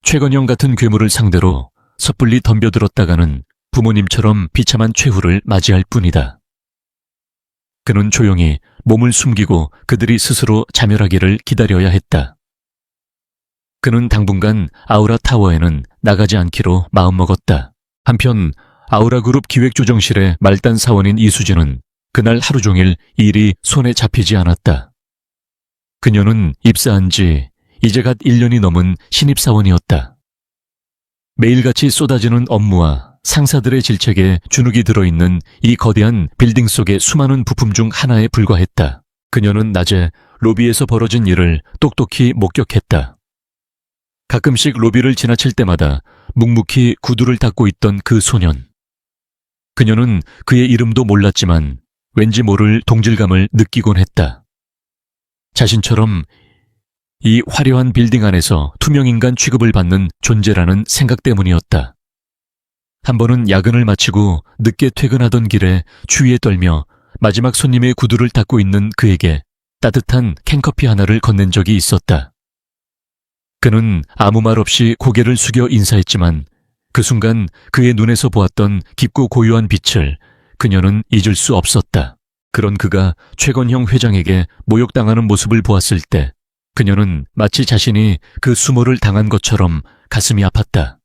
[SPEAKER 1] 최건영 같은 괴물을 상대로 섣불리 덤벼들었다가는 부모님처럼 비참한 최후를 맞이할 뿐이다. 그는 조용히 몸을 숨기고 그들이 스스로 자멸하기를 기다려야 했다. 그는 당분간 아우라 타워에는 나가지 않기로 마음먹었다. 한편 아우라 그룹 기획조정실의 말단 사원인 이수진은 그날 하루 종일 일이 손에 잡히지 않았다. 그녀는 입사한 지 이제 갓 1년이 넘은 신입사원이었다. 매일같이 쏟아지는 업무와 상사들의 질책에 주눅이 들어있는 이 거대한 빌딩 속의 수많은 부품 중 하나에 불과했다. 그녀는 낮에 로비에서 벌어진 일을 똑똑히 목격했다. 가끔씩 로비를 지나칠 때마다 묵묵히 구두를 닦고 있던 그 소년. 그녀는 그의 이름도 몰랐지만 왠지 모를 동질감을 느끼곤 했다. 자신처럼 이 화려한 빌딩 안에서 투명인간 취급을 받는 존재라는 생각 때문이었다. 한 번은 야근을 마치고 늦게 퇴근하던 길에 추위에 떨며 마지막 손님의 구두를 닦고 있는 그에게 따뜻한 캔커피 하나를 건넨 적이 있었다. 그는 아무 말 없이 고개를 숙여 인사했지만 그 순간 그의 눈에서 보았던 깊고 고요한 빛을 그녀는 잊을 수 없었다. 그런 그가 최건형 회장에게 모욕당하는 모습을 보았을 때 그녀는 마치 자신이 그 수모를 당한 것처럼 가슴이 아팠다.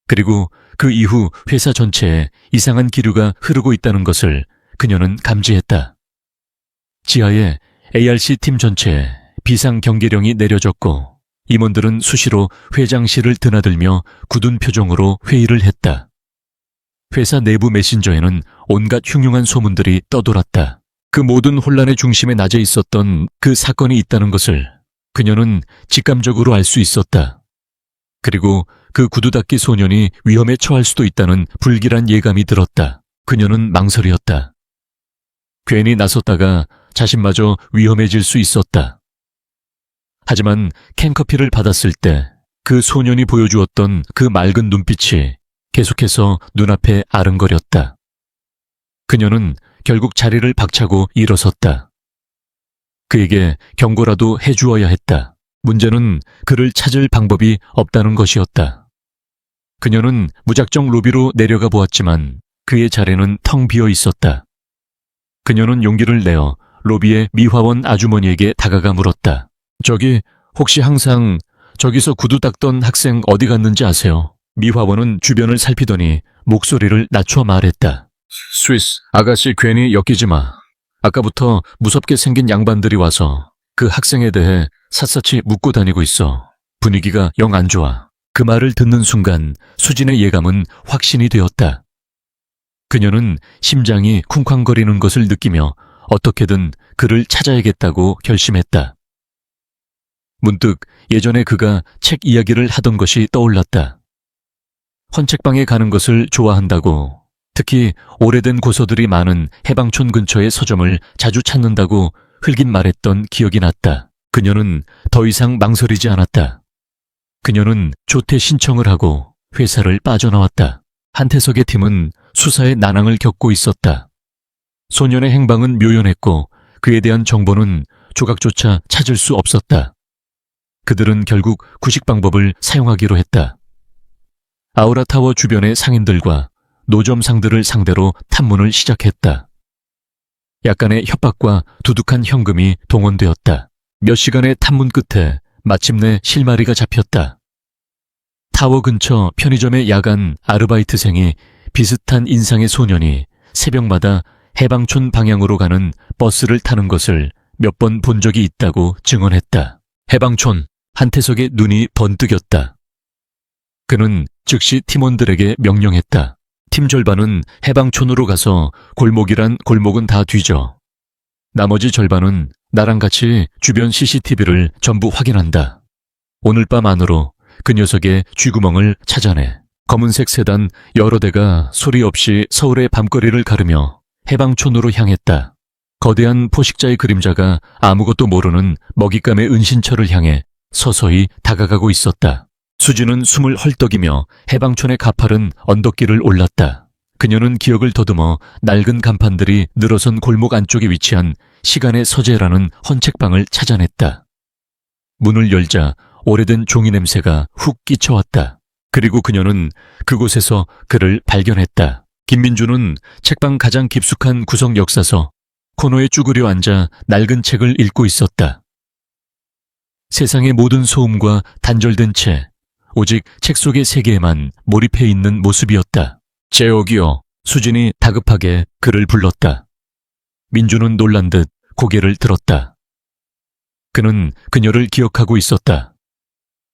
[SPEAKER 1] 그리고 그 이후 회사 전체에 이상한 기류가 흐르고 있다는 것을 그녀는 감지했다. 지하에 ARC 팀 전체에 비상 경계령이 내려졌고 임원들은 수시로 회장실을 드나들며 굳은 표정으로 회의를 했다. 회사 내부 메신저에는 온갖 흉흉한 소문들이 떠돌았다. 그 모든 혼란의 중심에 낮에 있었던 그 사건이 있다는 것을 그녀는 직감적으로 알 수 있었다. 그리고 그 구두 닦기 소년이 위험에 처할 수도 있다는 불길한 예감이 들었다. 그녀는 망설였다. 괜히 나섰다가 자신마저 위험해질 수 있었다. 하지만 캔커피를 받았을 때 그 소년이 보여주었던 그 맑은 눈빛이 계속해서 눈앞에 아른거렸다. 그녀는 결국 자리를 박차고 일어섰다. 그에게 경고라도 해주어야 했다. 문제는 그를 찾을 방법이 없다는 것이었다. 그녀는 무작정 로비로 내려가 보았지만 그의 자리는 텅 비어 있었다. 그녀는 용기를 내어 로비의 미화원 아주머니에게 다가가 물었다. 저기 혹시 항상 저기서 구두 닦던 학생 어디 갔는지 아세요? 미화원은 주변을 살피더니 목소리를 낮춰 말했다. 스위스 아가씨 괜히 엮이지 마. 아까부터 무섭게 생긴 양반들이 와서 그 학생에 대해 샅샅이 묻고 다니고 있어. 분위기가 영 안 좋아. 그 말을 듣는 순간 수진의 예감은 확신이 되었다. 그녀는 심장이 쿵쾅거리는 것을 느끼며 어떻게든 그를 찾아야겠다고 결심했다. 문득 예전에 그가 책 이야기를 하던 것이 떠올랐다. 헌책방에 가는 것을 좋아한다고, 특히 오래된 고서들이 많은 해방촌 근처의 서점을 자주 찾는다고 흘긴 말했던 기억이 났다. 그녀는 더 이상 망설이지 않았다. 그녀는 조퇴 신청을 하고 회사를 빠져나왔다. 한태석의 팀은 수사의 난항을 겪고 있었다. 소년의 행방은 묘연했고 그에 대한 정보는 조각조차 찾을 수 없었다. 그들은 결국 구식 방법을 사용하기로 했다. 아우라타워 주변의 상인들과 노점상들을 상대로 탐문을 시작했다. 약간의 협박과 두둑한 현금이 동원되었다. 몇 시간의 탐문 끝에 마침내 실마리가 잡혔다. 타워 근처 편의점의 야간 아르바이트생이 비슷한 인상의 소년이 새벽마다 해방촌 방향으로 가는 버스를 타는 것을 몇 번 본 적이 있다고 증언했다. 해방촌, 한태석의 눈이 번뜩였다. 그는 즉시 팀원들에게 명령했다. 팀 절반은 해방촌으로 가서 골목이란 골목은 다 뒤져. 나머지 절반은 나랑 같이 주변 CCTV를 전부 확인한다. 오늘 밤 안으로 그 녀석의 쥐구멍을 찾아내. 검은색 세단 여러 대가 소리 없이 서울의 밤거리를 가르며 해방촌으로 향했다. 거대한 포식자의 그림자가 아무것도 모르는 먹잇감의 은신처를 향해 서서히 다가가고 있었다. 수지는 숨을 헐떡이며 해방촌의 가파른 언덕길을 올랐다. 그녀는 기억을 더듬어 낡은 간판들이 늘어선 골목 안쪽에 위치한 시간의 서재라는 헌책방을 찾아냈다. 문을 열자 오래된 종이 냄새가 훅 끼쳐왔다. 그리고 그녀는 그곳에서 그를 발견했다. 김민주는 책방 가장 깊숙한 구석 역사서 코너에 쭈그려 앉아 낡은 책을 읽고 있었다. 세상의 모든 소음과 단절된 채 오직 책 속의 세계에만 몰입해 있는 모습이었다. 제옥이여. 수진이 다급하게 그를 불렀다. 민주는 놀란 듯 고개를 들었다. 그는 그녀를 기억하고 있었다.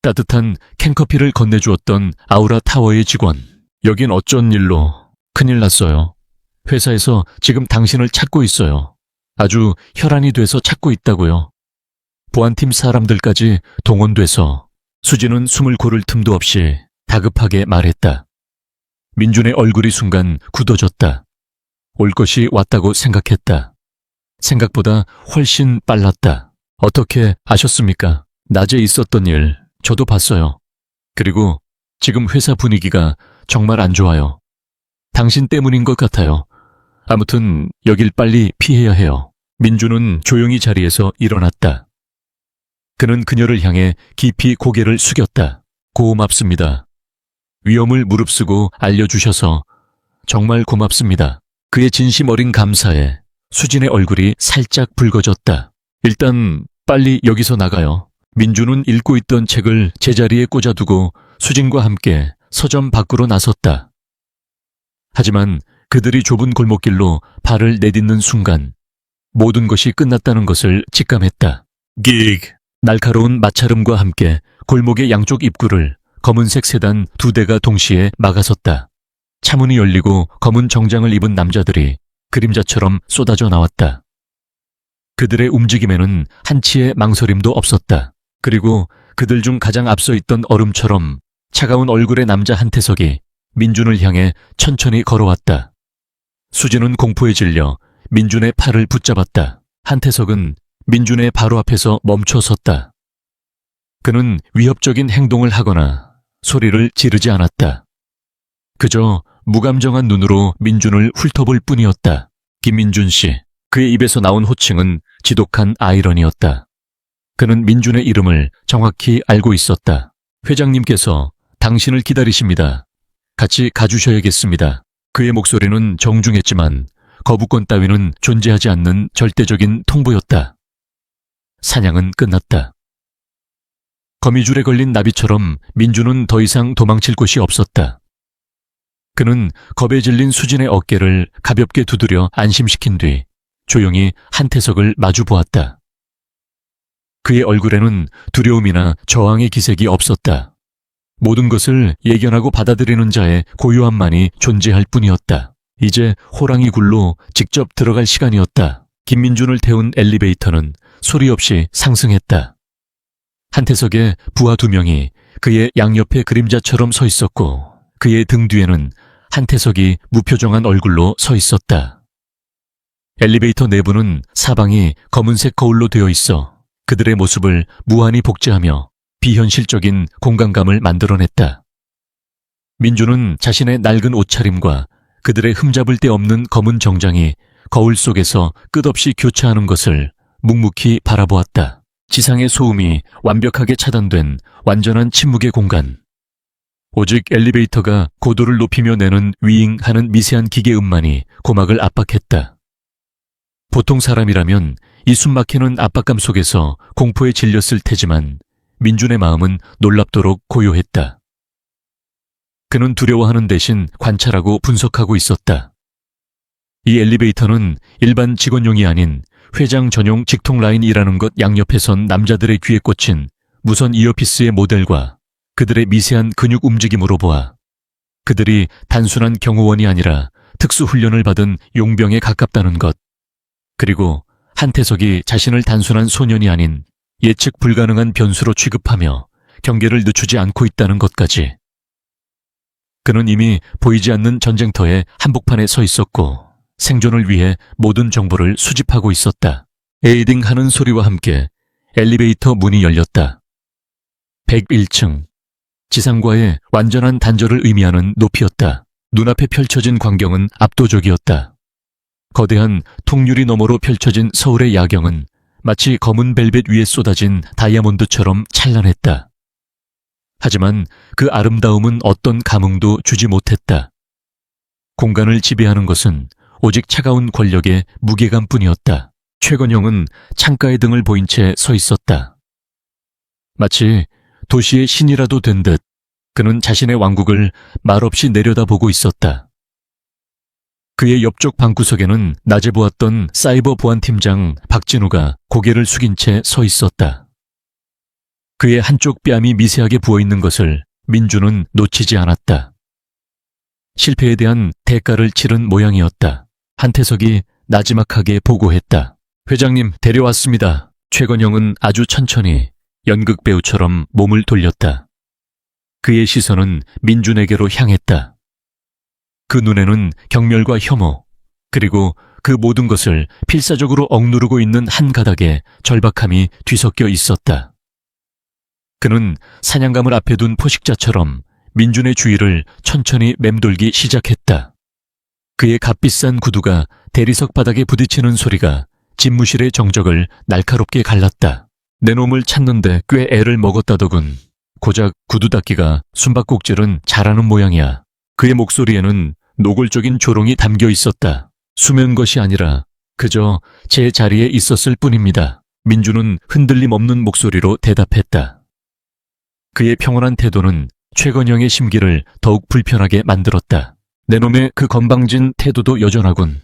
[SPEAKER 1] 따뜻한 캔커피를 건네주었던 아우라 타워의 직원. 여긴 어쩐 일로? 큰일 났어요. 회사에서 지금 당신을 찾고 있어요. 아주 혈안이 돼서 찾고 있다고요. 보안팀 사람들까지 동원돼서. 수지는 숨을 고를 틈도 없이 다급하게 말했다. 민준의 얼굴이 순간 굳어졌다. 올 것이 왔다고 생각했다. 생각보다 훨씬 빨랐다. 어떻게 아셨습니까? 낮에 있었던 일 저도 봤어요. 그리고 지금 회사 분위기가 정말 안 좋아요. 당신 때문인 것 같아요. 아무튼 여길 빨리 피해야 해요. 민주는 조용히 자리에서 일어났다. 그는 그녀를 향해 깊이 고개를 숙였다. 고맙습니다. 위험을 무릅쓰고 알려주셔서 정말 고맙습니다. 그의 진심 어린 감사에 수진의 얼굴이 살짝 붉어졌다. 일단 빨리 여기서 나가요. 민주는 읽고 있던 책을 제자리에 꽂아두고 수진과 함께 서점 밖으로 나섰다. 하지만 그들이 좁은 골목길로 발을 내딛는 순간 모든 것이 끝났다는 것을 직감했다. 긱! 날카로운 마찰음과 함께 골목의 양쪽 입구를 검은색 세단 2대가 동시에 막아섰다. 차문이 열리고 검은 정장을 입은 남자들이 그림자처럼 쏟아져 나왔다. 그들의 움직임에는 한치의 망설임도 없었다. 그리고 그들 중 가장 앞서 있던 얼음처럼 차가운 얼굴의 남자 한태석이 민준을 향해 천천히 걸어왔다. 수진은 공포에 질려 민준의 팔을 붙잡았다. 한태석은 민준의 바로 앞에서 멈춰 섰다. 그는 위협적인 행동을 하거나 소리를 지르지 않았다. 그저 무감정한 눈으로 민준을 훑어볼 뿐이었다. 김민준 씨. 그의 입에서 나온 호칭은 지독한 아이러니였다. 그는 민준의 이름을 정확히 알고 있었다. 회장님께서 당신을 기다리십니다. 같이 가주셔야겠습니다. 그의 목소리는 정중했지만 거부권 따위는 존재하지 않는 절대적인 통보였다. 사냥은 끝났다. 거미줄에 걸린 나비처럼 민준은 더 이상 도망칠 곳이 없었다. 그는 겁에 질린 수진의 어깨를 가볍게 두드려 안심시킨 뒤 조용히 한태석을 마주 보았다. 그의 얼굴에는 두려움이나 저항의 기색이 없었다. 모든 것을 예견하고 받아들이는 자의 고요함만이 존재할 뿐이었다. 이제 호랑이 굴로 직접 들어갈 시간이었다. 김민준을 태운 엘리베이터는 소리 없이 상승했다. 한태석의 부하 2명이 그의 양옆에 그림자처럼 서 있었고 그의 등 뒤에는 한태석이 무표정한 얼굴로 서 있었다. 엘리베이터 내부는 사방이 검은색 거울로 되어 있어 그들의 모습을 무한히 복제하며 비현실적인 공간감을 만들어냈다. 민준은 자신의 낡은 옷차림과 그들의 흠잡을 데 없는 검은 정장이 거울 속에서 끝없이 교차하는 것을 묵묵히 바라보았다. 지상의 소음이 완벽하게 차단된 완전한 침묵의 공간. 오직 엘리베이터가 고도를 높이며 내는 윙 하는 미세한 기계음만이 고막을 압박했다. 보통 사람이라면 이 숨막히는 압박감 속에서 공포에 질렸을 테지만 민준의 마음은 놀랍도록 고요했다. 그는 두려워하는 대신 관찰하고 분석하고 있었다. 이 엘리베이터는 일반 직원용이 아닌 회장 전용 직통 라인이라는 것 양옆에 선 남자들의 귀에 꽂힌 무선 이어피스의 모델과 그들의 미세한 근육 움직임으로 보아 그들이 단순한 경호원이 아니라 특수훈련을 받은 용병에 가깝다는 것, 그리고 한태석이 자신을 단순한 소년이 아닌 예측 불가능한 변수로 취급하며 경계를 늦추지 않고 있다는 것까지. 그는 이미 보이지 않는 전쟁터의 한복판에 서 있었고 생존을 위해 모든 정보를 수집하고 있었다. 에이딩 하는 소리와 함께 엘리베이터 문이 열렸다. 101층. 지상과의 완전한 단절을 의미하는 높이였다. 눈앞에 펼쳐진 광경은 압도적이었다. 거대한 통유리 너머로 펼쳐진 서울의 야경은 마치 검은 벨벳 위에 쏟아진 다이아몬드처럼 찬란했다. 하지만 그 아름다움은 어떤 감흥도 주지 못했다. 공간을 지배하는 것은 오직 차가운 권력의 무게감뿐이었다. 최건영은 창가의 등을 보인 채 서 있었다. 마치 도시의 신이라도 된 듯 그는 자신의 왕국을 말없이 내려다보고 있었다. 그의 옆쪽 방구석에는 낮에 보았던 사이버 보안팀장 박진우가 고개를 숙인 채 서 있었다. 그의 한쪽 뺨이 미세하게 부어있는 것을 민준은 놓치지 않았다. 실패에 대한 대가를 치른 모양이었다. 한태석이 나지막하게 보고했다. 회장님, 데려왔습니다. 최건영은 아주 천천히 연극 배우처럼 몸을 돌렸다. 그의 시선은 민준에게로 향했다. 그 눈에는 경멸과 혐오, 그리고 그 모든 것을 필사적으로 억누르고 있는 한 가닥의 절박함이 뒤섞여 있었다. 그는 사냥감을 앞에 둔 포식자처럼 민준의 주위를 천천히 맴돌기 시작했다. 그의 값비싼 구두가 대리석 바닥에 부딪히는 소리가 집무실의 정적을 날카롭게 갈랐다. 내 놈을 찾는데 꽤 애를 먹었다더군. 고작 구두 닦기가 숨바꼭질은 잘하는 모양이야. 그의 목소리에는 노골적인 조롱이 담겨 있었다. 수면 것이 아니라 그저 제 자리에 있었을 뿐입니다. 민준은 흔들림 없는 목소리로 대답했다. 그의 평온한 태도는 최건영의 심기를 더욱 불편하게 만들었다. 내 놈의 그 건방진 태도도 여전하군.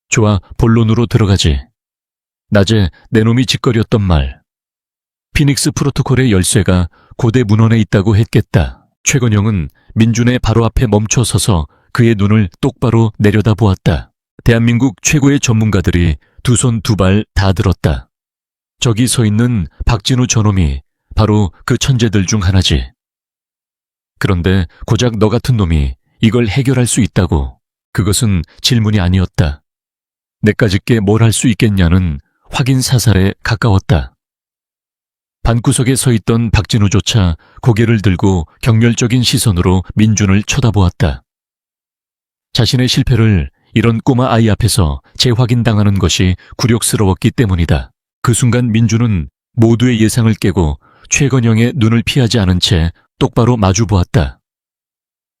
[SPEAKER 1] 좋아, 본론으로 들어가지. 낮에 내 놈이 짓거렸던 말. 피닉스 프로토콜의 열쇠가 고대 문헌에 있다고 했겠다. 최건영은 민준의 바로 앞에 멈춰 서서 그의 눈을 똑바로 내려다보았다. 대한민국 최고의 전문가들이 두 손 두 발 다 들었다. 저기 서 있는 박진우 저놈이 바로 그 천재들 중 하나지. 그런데 고작 너 같은 놈이 이걸 해결할 수 있다고. 그것은 질문이 아니었다. 내까짓게 뭘 할 수 있겠냐는 확인 사살에 가까웠다. 방구석에 서 있던 박진우조차 고개를 들고 경멸적인 시선으로 민준을 쳐다보았다. 자신의 실패를 이런 꼬마 아이 앞에서 재확인당하는 것이 굴욕스러웠기 때문이다. 그 순간 민준은 모두의 예상을 깨고 최건영의 눈을 피하지 않은 채 똑바로 마주 보았다.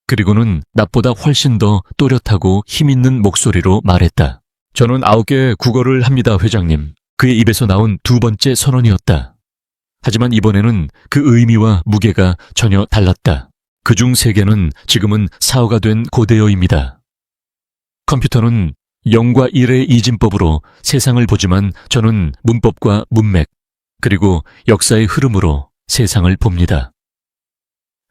[SPEAKER 1] 그리고는 낮보다 훨씬 더 또렷하고 힘있는 목소리로 말했다. 저는 9개 국어를 합니다, 회장님. 그의 입에서 나온 두 번째 선언이었다. 하지만 이번에는 그 의미와 무게가 전혀 달랐다. 그중 3개는 지금은 사어가 된 고대어입니다. 컴퓨터는 0과 1의 이진법으로 세상을 보지만 저는 문법과 문맥, 그리고 역사의 흐름으로 세상을 봅니다.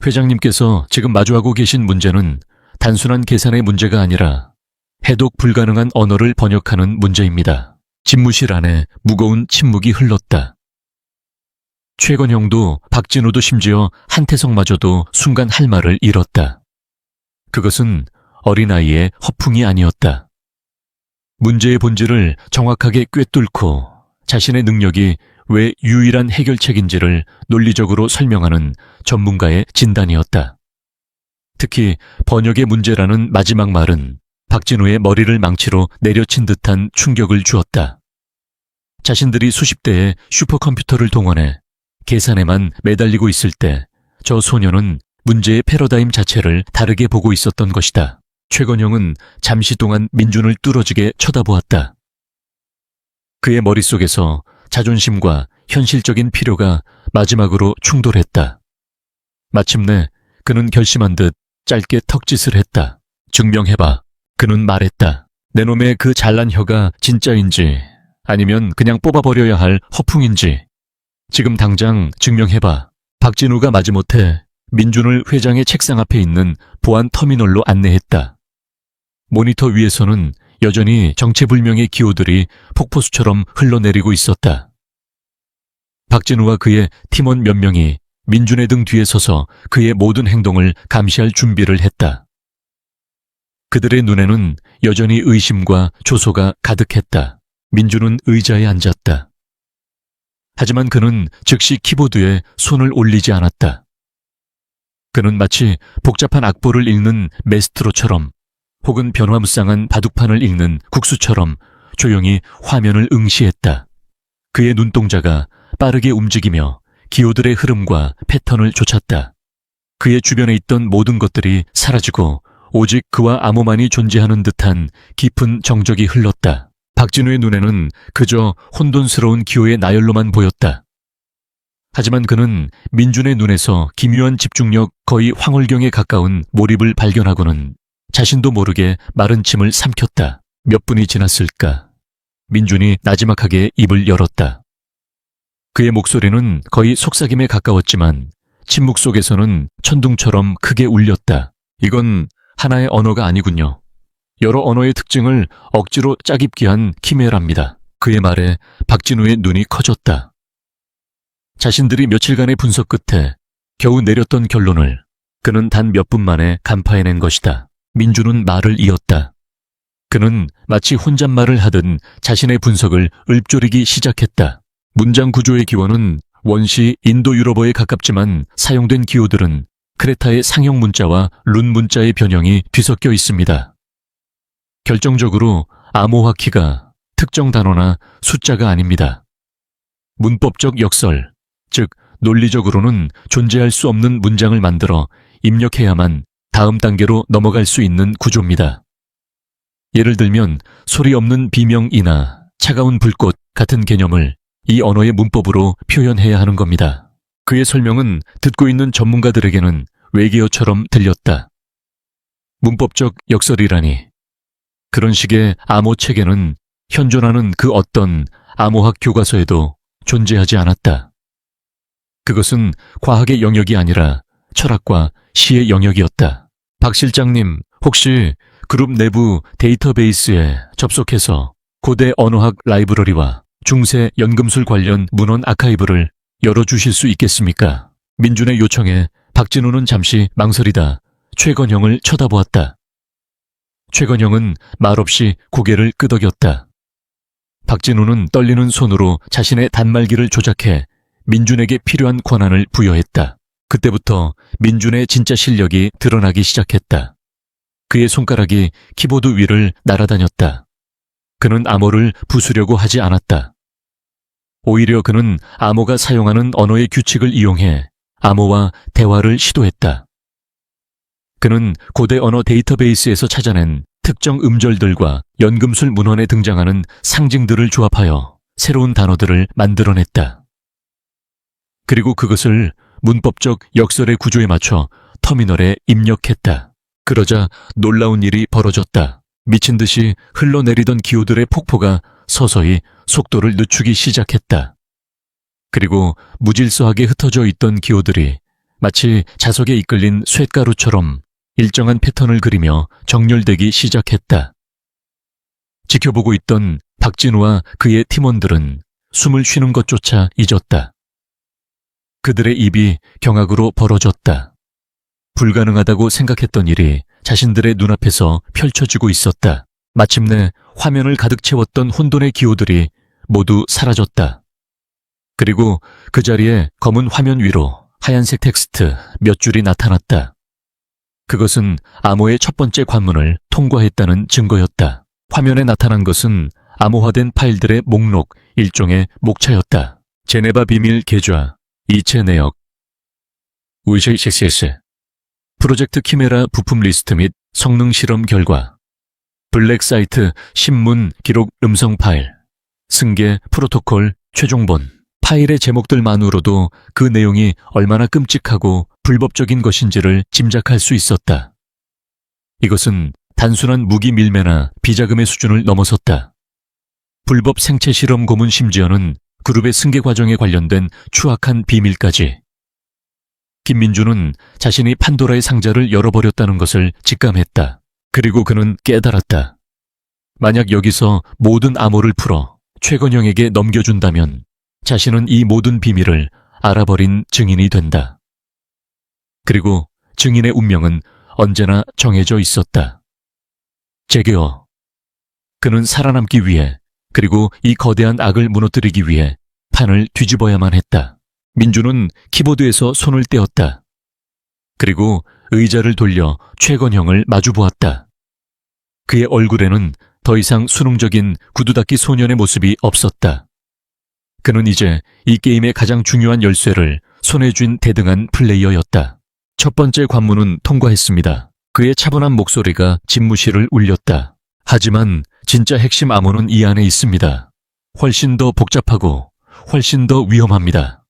[SPEAKER 1] 회장님께서 지금 마주하고 계신 문제는 단순한 계산의 문제가 아니라 해독 불가능한 언어를 번역하는 문제입니다. 집무실 안에 무거운 침묵이 흘렀다. 최건영도 박진우도 심지어 한태성마저도 순간 할 말을 잃었다. 그것은 어린아이의 허풍이 아니었다. 문제의 본질을 정확하게 꿰뚫고 자신의 능력이 왜 유일한 해결책인지를 논리적으로 설명하는 전문가의 진단이었다. 특히 번역의 문제라는 마지막 말은 박진우의 머리를 망치로 내려친 듯한 충격을 주었다. 자신들이 수십 대의 슈퍼컴퓨터를 동원해 계산에만 매달리고 있을 때 저 소녀는 문제의 패러다임 자체를 다르게 보고 있었던 것이다. 최건영은 잠시 동안 민준을 뚫어지게 쳐다보았다. 그의 머릿속에서 자존심과 현실적인 필요가 마지막으로 충돌했다. 마침내 그는 결심한 듯 짧게 턱짓을 했다. 증명해봐. 그는 말했다. 내 놈의 그 잘난 혀가 진짜인지 아니면 그냥 뽑아버려야 할 허풍인지 지금 당장 증명해봐. 박진우가 마지못해 민준을 회장의 책상 앞에 있는 보안 터미널로 안내했다. 모니터 위에서는 여전히 정체불명의 기호들이 폭포수처럼 흘러내리고 있었다. 박진우와 그의 팀원 몇 명이 민준의 등 뒤에 서서 그의 모든 행동을 감시할 준비를 했다. 그들의 눈에는 여전히 의심과 조소가 가득했다. 민준은 의자에 앉았다. 하지만 그는 즉시 키보드에 손을 올리지 않았다. 그는 마치 복잡한 악보를 읽는 메스트로처럼 혹은 변화무쌍한 바둑판을 읽는 국수처럼 조용히 화면을 응시했다. 그의 눈동자가 빠르게 움직이며 기호들의 흐름과 패턴을 쫓았다. 그의 주변에 있던 모든 것들이 사라지고 오직 그와 암호만이 존재하는 듯한 깊은 정적이 흘렀다. 박진우의 눈에는 그저 혼돈스러운 기호의 나열로만 보였다. 하지만 그는 민준의 눈에서 기묘한 집중력, 거의 황홀경에 가까운 몰입을 발견하고는 자신도 모르게 마른 침을 삼켰다. 몇 분이 지났을까? 민준이 나지막하게 입을 열었다. 그의 목소리는 거의 속삭임에 가까웠지만 침묵 속에서는 천둥처럼 크게 울렸다. 이건 하나의 언어가 아니군요. 여러 언어의 특징을 억지로 짜깁기 한 키메라입니다. 그의 말에 박진우의 눈이 커졌다. 자신들이 며칠간의 분석 끝에 겨우 내렸던 결론을 그는 단 몇 분 만에 간파해낸 것이다. 민준은 말을 이었다. 그는 마치 혼잣말을 하듯 자신의 분석을 읊조리기 시작했다. 문장 구조의 기원은 원시 인도유럽어에 가깝지만 사용된 기호들은 크레타의 상형 문자와 룬 문자의 변형이 뒤섞여 있습니다. 결정적으로 암호화키가 특정 단어나 숫자가 아닙니다. 문법적 역설, 즉 논리적으로는 존재할 수 없는 문장을 만들어 입력해야만 다음 단계로 넘어갈 수 있는 구조입니다. 예를 들면 소리 없는 비명이나 차가운 불꽃 같은 개념을 이 언어의 문법으로 표현해야 하는 겁니다. 그의 설명은 듣고 있는 전문가들에게는 외계어처럼 들렸다. 문법적 역설이라니. 그런 식의 암호 체계는 현존하는 그 어떤 암호학 교과서에도 존재하지 않았다. 그것은 과학의 영역이 아니라 철학과 시의 영역이었다. 박 실장님, 혹시 그룹 내부 데이터베이스에 접속해서 고대 언어학 라이브러리와 중세 연금술 관련 문헌 아카이브를 열어주실 수 있겠습니까? 민준의 요청에 박진우는 잠시 망설이다 최건영을 쳐다보았다. 최건영은 말없이 고개를 끄덕였다. 박진우는 떨리는 손으로 자신의 단말기를 조작해 민준에게 필요한 권한을 부여했다. 그때부터 민준의 진짜 실력이 드러나기 시작했다. 그의 손가락이 키보드 위를 날아다녔다. 그는 암호를 부수려고 하지 않았다. 오히려 그는 암호가 사용하는 언어의 규칙을 이용해 암호와 대화를 시도했다. 그는 고대 언어 데이터베이스에서 찾아낸 특정 음절들과 연금술 문헌에 등장하는 상징들을 조합하여 새로운 단어들을 만들어냈다. 그리고 그것을 문법적 역설의 구조에 맞춰 터미널에 입력했다. 그러자 놀라운 일이 벌어졌다. 미친 듯이 흘러내리던 기호들의 폭포가 서서히 속도를 늦추기 시작했다. 그리고 무질서하게 흩어져 있던 기호들이 마치 자석에 이끌린 쇳가루처럼 일정한 패턴을 그리며 정렬되기 시작했다. 지켜보고 있던 박진우와 그의 팀원들은 숨을 쉬는 것조차 잊었다. 그들의 입이 경악으로 벌어졌다. 불가능하다고 생각했던 일이 자신들의 눈앞에서 펼쳐지고 있었다. 마침내 화면을 가득 채웠던 혼돈의 기호들이 모두 사라졌다. 그리고 그 자리에 검은 화면 위로 하얀색 텍스트 몇 줄이 나타났다. 그것은 암호의 첫 번째 관문을 통과했다는 증거였다. 화면에 나타난 것은 암호화된 파일들의 목록, 일종의 목차였다. 제네바 비밀 계좌, 이체 내역, 우이셔 CSS, 프로젝트 키메라 부품 리스트 및 성능 실험 결과, 블랙 사이트 신문 기록 음성 파일, 승계 프로토콜 최종본. 파일의 제목들만으로도 그 내용이 얼마나 끔찍하고 불법적인 것인지를 짐작할 수 있었다. 이것은 단순한 무기 밀매나 비자금의 수준을 넘어섰다. 불법 생체 실험 고문, 심지어는 그룹의 승계 과정에 관련된 추악한 비밀까지. 김민주는 자신이 판도라의 상자를 열어버렸다는 것을 직감했다. 그리고 그는 깨달았다. 만약 여기서 모든 암호를 풀어 최건영에게 넘겨준다면 자신은 이 모든 비밀을 알아버린 증인이 된다. 그리고 증인의 운명은 언제나 정해져 있었다. 제게어. 그는 살아남기 위해, 그리고 이 거대한 악을 무너뜨리기 위해 판을 뒤집어야만 했다. 민주는 키보드에서 손을 떼었다. 그리고 의자를 돌려 최건형을 마주보았다. 그의 얼굴에는 더 이상 수능적인 구두닦이 소년의 모습이 없었다. 그는 이제 이 게임의 가장 중요한 열쇠를 손에 쥔 대등한 플레이어였다. 첫 번째 관문은 통과했습니다. 그의 차분한 목소리가 집무실을 울렸다. 하지만 진짜 핵심 암호는 이 안에 있습니다. 훨씬 더 복잡하고 훨씬 더 위험합니다.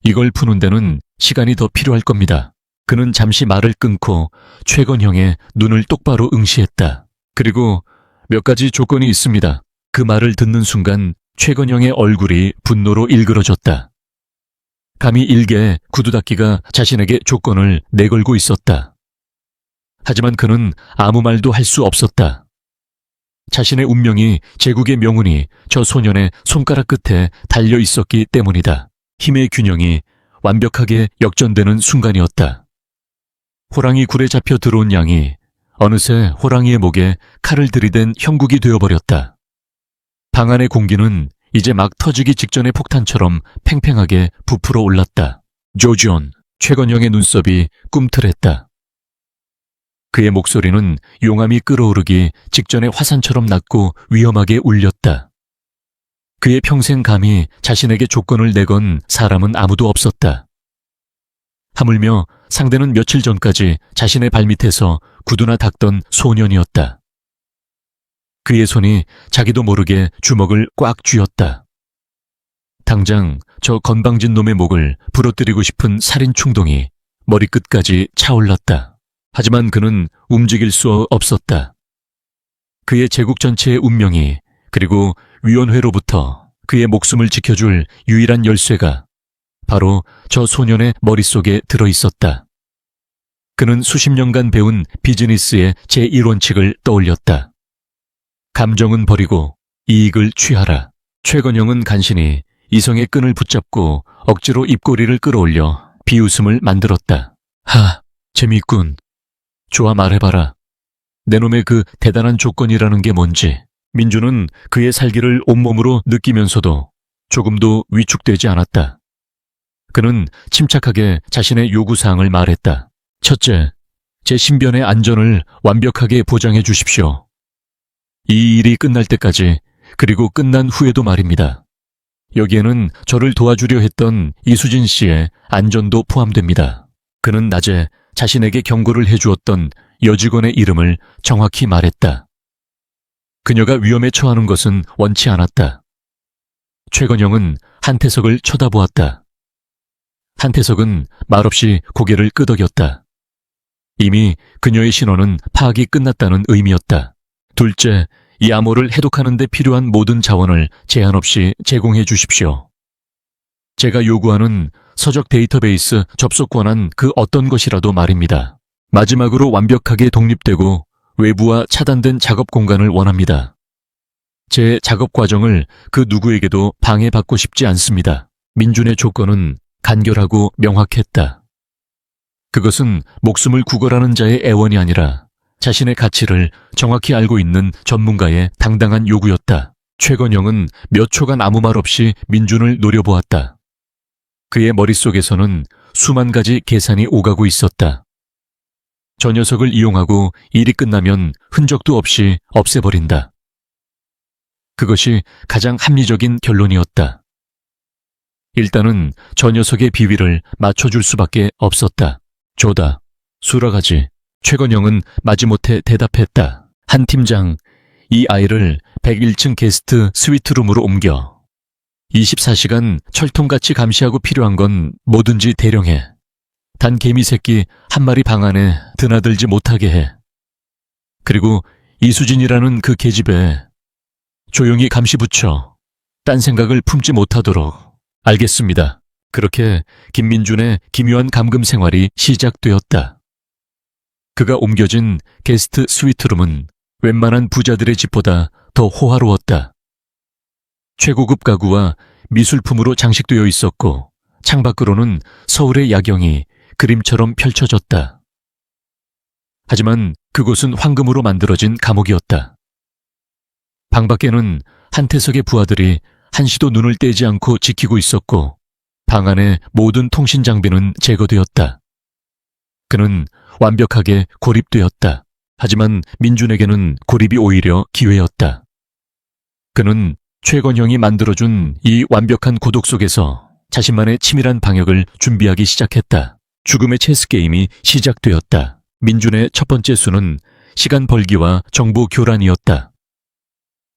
[SPEAKER 1] 이걸 푸는 데는 시간이 더 필요할 겁니다. 그는 잠시 말을 끊고 최건형의 눈을 똑바로 응시했다. 그리고 몇 가지 조건이 있습니다. 그 말을 듣는 순간 최건형의 얼굴이 분노로 일그러졌다. 감히 일개 구두닦이가 자신에게 조건을 내걸고 있었다. 하지만 그는 아무 말도 할 수 없었다. 자신의 운명이, 제국의 명운이 저 소년의 손가락 끝에 달려 있었기 때문이다. 힘의 균형이 완벽하게 역전되는 순간이었다. 호랑이 굴에 잡혀 들어온 양이 어느새 호랑이의 목에 칼을 들이댄 형국이 되어버렸다. 방 안의 공기는 이제 막 터지기 직전의 폭탄처럼 팽팽하게 부풀어 올랐다. 조지온, 최건영의 눈썹이 꿈틀했다. 그의 목소리는 용암이 끓어오르기 직전의 화산처럼 낮고 위험하게 울렸다. 그의 평생 감히 자신에게 조건을 내건 사람은 아무도 없었다. 하물며 상대는 며칠 전까지 자신의 발밑에서 구두나 닦던 소년이었다. 그의 손이 자기도 모르게 주먹을 꽉 쥐었다. 당장 저 건방진 놈의 목을 부러뜨리고 싶은 살인 충동이 머리끝까지 차올랐다. 하지만 그는 움직일 수 없었다. 그의 제국 전체의 운명이, 그리고 위원회로부터 그의 목숨을 지켜줄 유일한 열쇠가 바로 저 소년의 머릿속에 들어있었다. 그는 수십 년간 배운 비즈니스의 제1원칙을 떠올렸다. 감정은 버리고 이익을 취하라. 최건영은 간신히 이성의 끈을 붙잡고 억지로 입꼬리를 끌어올려 비웃음을 만들었다. 하, 재미있군. 좋아, 말해봐라. 내 놈의 그 대단한 조건이라는 게 뭔지. 민주는 그의 살기를 온몸으로 느끼면서도 조금도 위축되지 않았다. 그는 침착하게 자신의 요구사항을 말했다. 첫째, 제 신변의 안전을 완벽하게 보장해 주십시오. 이 일이 끝날 때까지, 그리고 끝난 후에도 말입니다. 여기에는 저를 도와주려 했던 이수진 씨의 안전도 포함됩니다. 그는 낮에 자신에게 경고를 해주었던 여직원의 이름을 정확히 말했다. 그녀가 위험에 처하는 것은 원치 않았다. 최건영은 한태석을 쳐다보았다. 한태석은 말없이 고개를 끄덕였다. 이미 그녀의 신원은 파악이 끝났다는 의미였다. 둘째, 이 암호를 해독하는 데 필요한 모든 자원을 제한 없이 제공해 주십시오. 제가 요구하는 서적 데이터베이스 접속 권한 그 어떤 것이라도 말입니다. 마지막으로 완벽하게 독립되고 외부와 차단된 작업 공간을 원합니다. 제 작업 과정을 그 누구에게도 방해받고 싶지 않습니다. 민준의 조건은 간결하고 명확했다. 그것은 목숨을 구걸하는 자의 애원이 아니라 자신의 가치를 정확히 알고 있는 전문가의 당당한 요구였다. 최건영은 몇 초간 아무 말 없이 민준을 노려보았다. 그의 머릿속에서는 수만 가지 계산이 오가고 있었다. 저 녀석을 이용하고 일이 끝나면 흔적도 없이 없애버린다. 그것이 가장 합리적인 결론이었다. 일단은 저 녀석의 비위를 맞춰줄 수밖에 없었다. 조다, 수라가지. 최건영은 마지못해 대답했다. 한 팀장, 이 아이를 101층 게스트 스위트룸으로 옮겨. 24시간 철통같이 감시하고 필요한 건 뭐든지 대령해. 단 개미 새끼 한 마리 방 안에 드나들지 못하게 해. 그리고 이수진이라는 그 계집애 조용히 감시 붙여. 딴 생각을 품지 못하도록. 알겠습니다. 그렇게 김민준의 기묘한 감금 생활이 시작되었다. 그가 옮겨진 게스트 스위트룸은 웬만한 부자들의 집보다 더 호화로웠다. 최고급 가구와 미술품으로 장식되어 있었고 창밖으로는 서울의 야경이 그림처럼 펼쳐졌다. 하지만 그곳은 황금으로 만들어진 감옥이었다. 방 밖에는 한태석의 부하들이 한시도 눈을 떼지 않고 지키고 있었고 방 안의 모든 통신 장비는 제거되었다. 그는 완벽하게 고립되었다. 하지만 민준에게는 고립이 오히려 기회였다. 그는 최건형이 만들어준 이 완벽한 고독 속에서 자신만의 치밀한 방역을 준비하기 시작했다. 죽음의 체스 게임이 시작되었다. 민준의 첫 번째 수는 시간 벌기와 정보 교란이었다.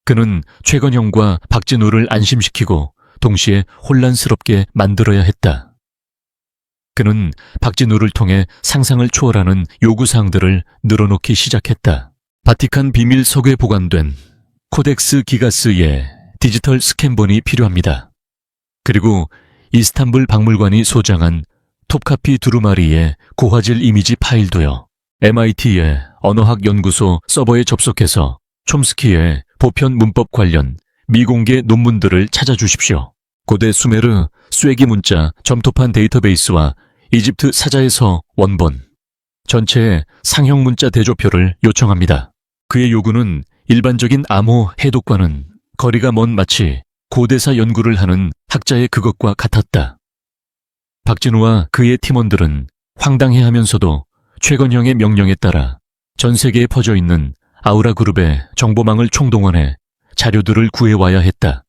[SPEAKER 1] 그는 최건형과 박진우를 안심시키고 동시에 혼란스럽게 만들어야 했다. 그는 박진우를 통해 상상을 초월하는 요구사항들을 늘어놓기 시작했다. 바티칸 비밀 석에 보관된 코덱스 기가스의 디지털 스캔본이 필요합니다. 그리고 이스탄불 박물관이 소장한 톱카피 두루마리의 고화질 이미지 파일도요. MIT의 언어학 연구소 서버에 접속해서 촘스키의 보편 문법 관련 미공개 논문들을 찾아주십시오. 고대 수메르 쐐기 문자 점토판 데이터베이스와 이집트 사자에서 원본, 전체의 상형 문자 대조표를 요청합니다. 그의 요구는 일반적인 암호 해독과는 거리가 먼 마치 고대사 연구를 하는 학자의 그것과 같았다. 박진우와 그의 팀원들은 황당해하면서도 최건형의 명령에 따라 전 세계에 퍼져 있는 아우라 그룹의 정보망을 총동원해 자료들을 구해와야 했다.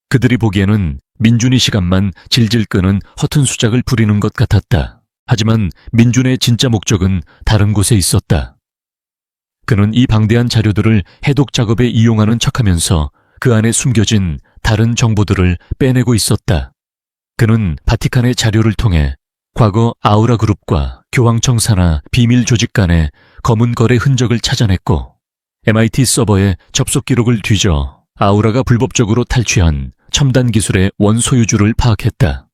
[SPEAKER 1] 그들이 보기에는 민준이 시간만 질질 끄는 허튼 수작을 부리는 것 같았다. 하지만 민준의 진짜 목적은 다른 곳에 있었다. 그는 이 방대한 자료들을 해독 작업에 이용하는 척하면서 그 안에 숨겨진 다른 정보들을 빼내고 있었다. 그는 바티칸의 자료를 통해 과거 아우라 그룹과 교황청 산하 비밀 조직 간의 검은 거래 흔적을 찾아냈고 MIT 서버의 접속 기록을 뒤져 아우라가 불법적으로 탈취한 첨단 기술의 원소유주를 파악했다.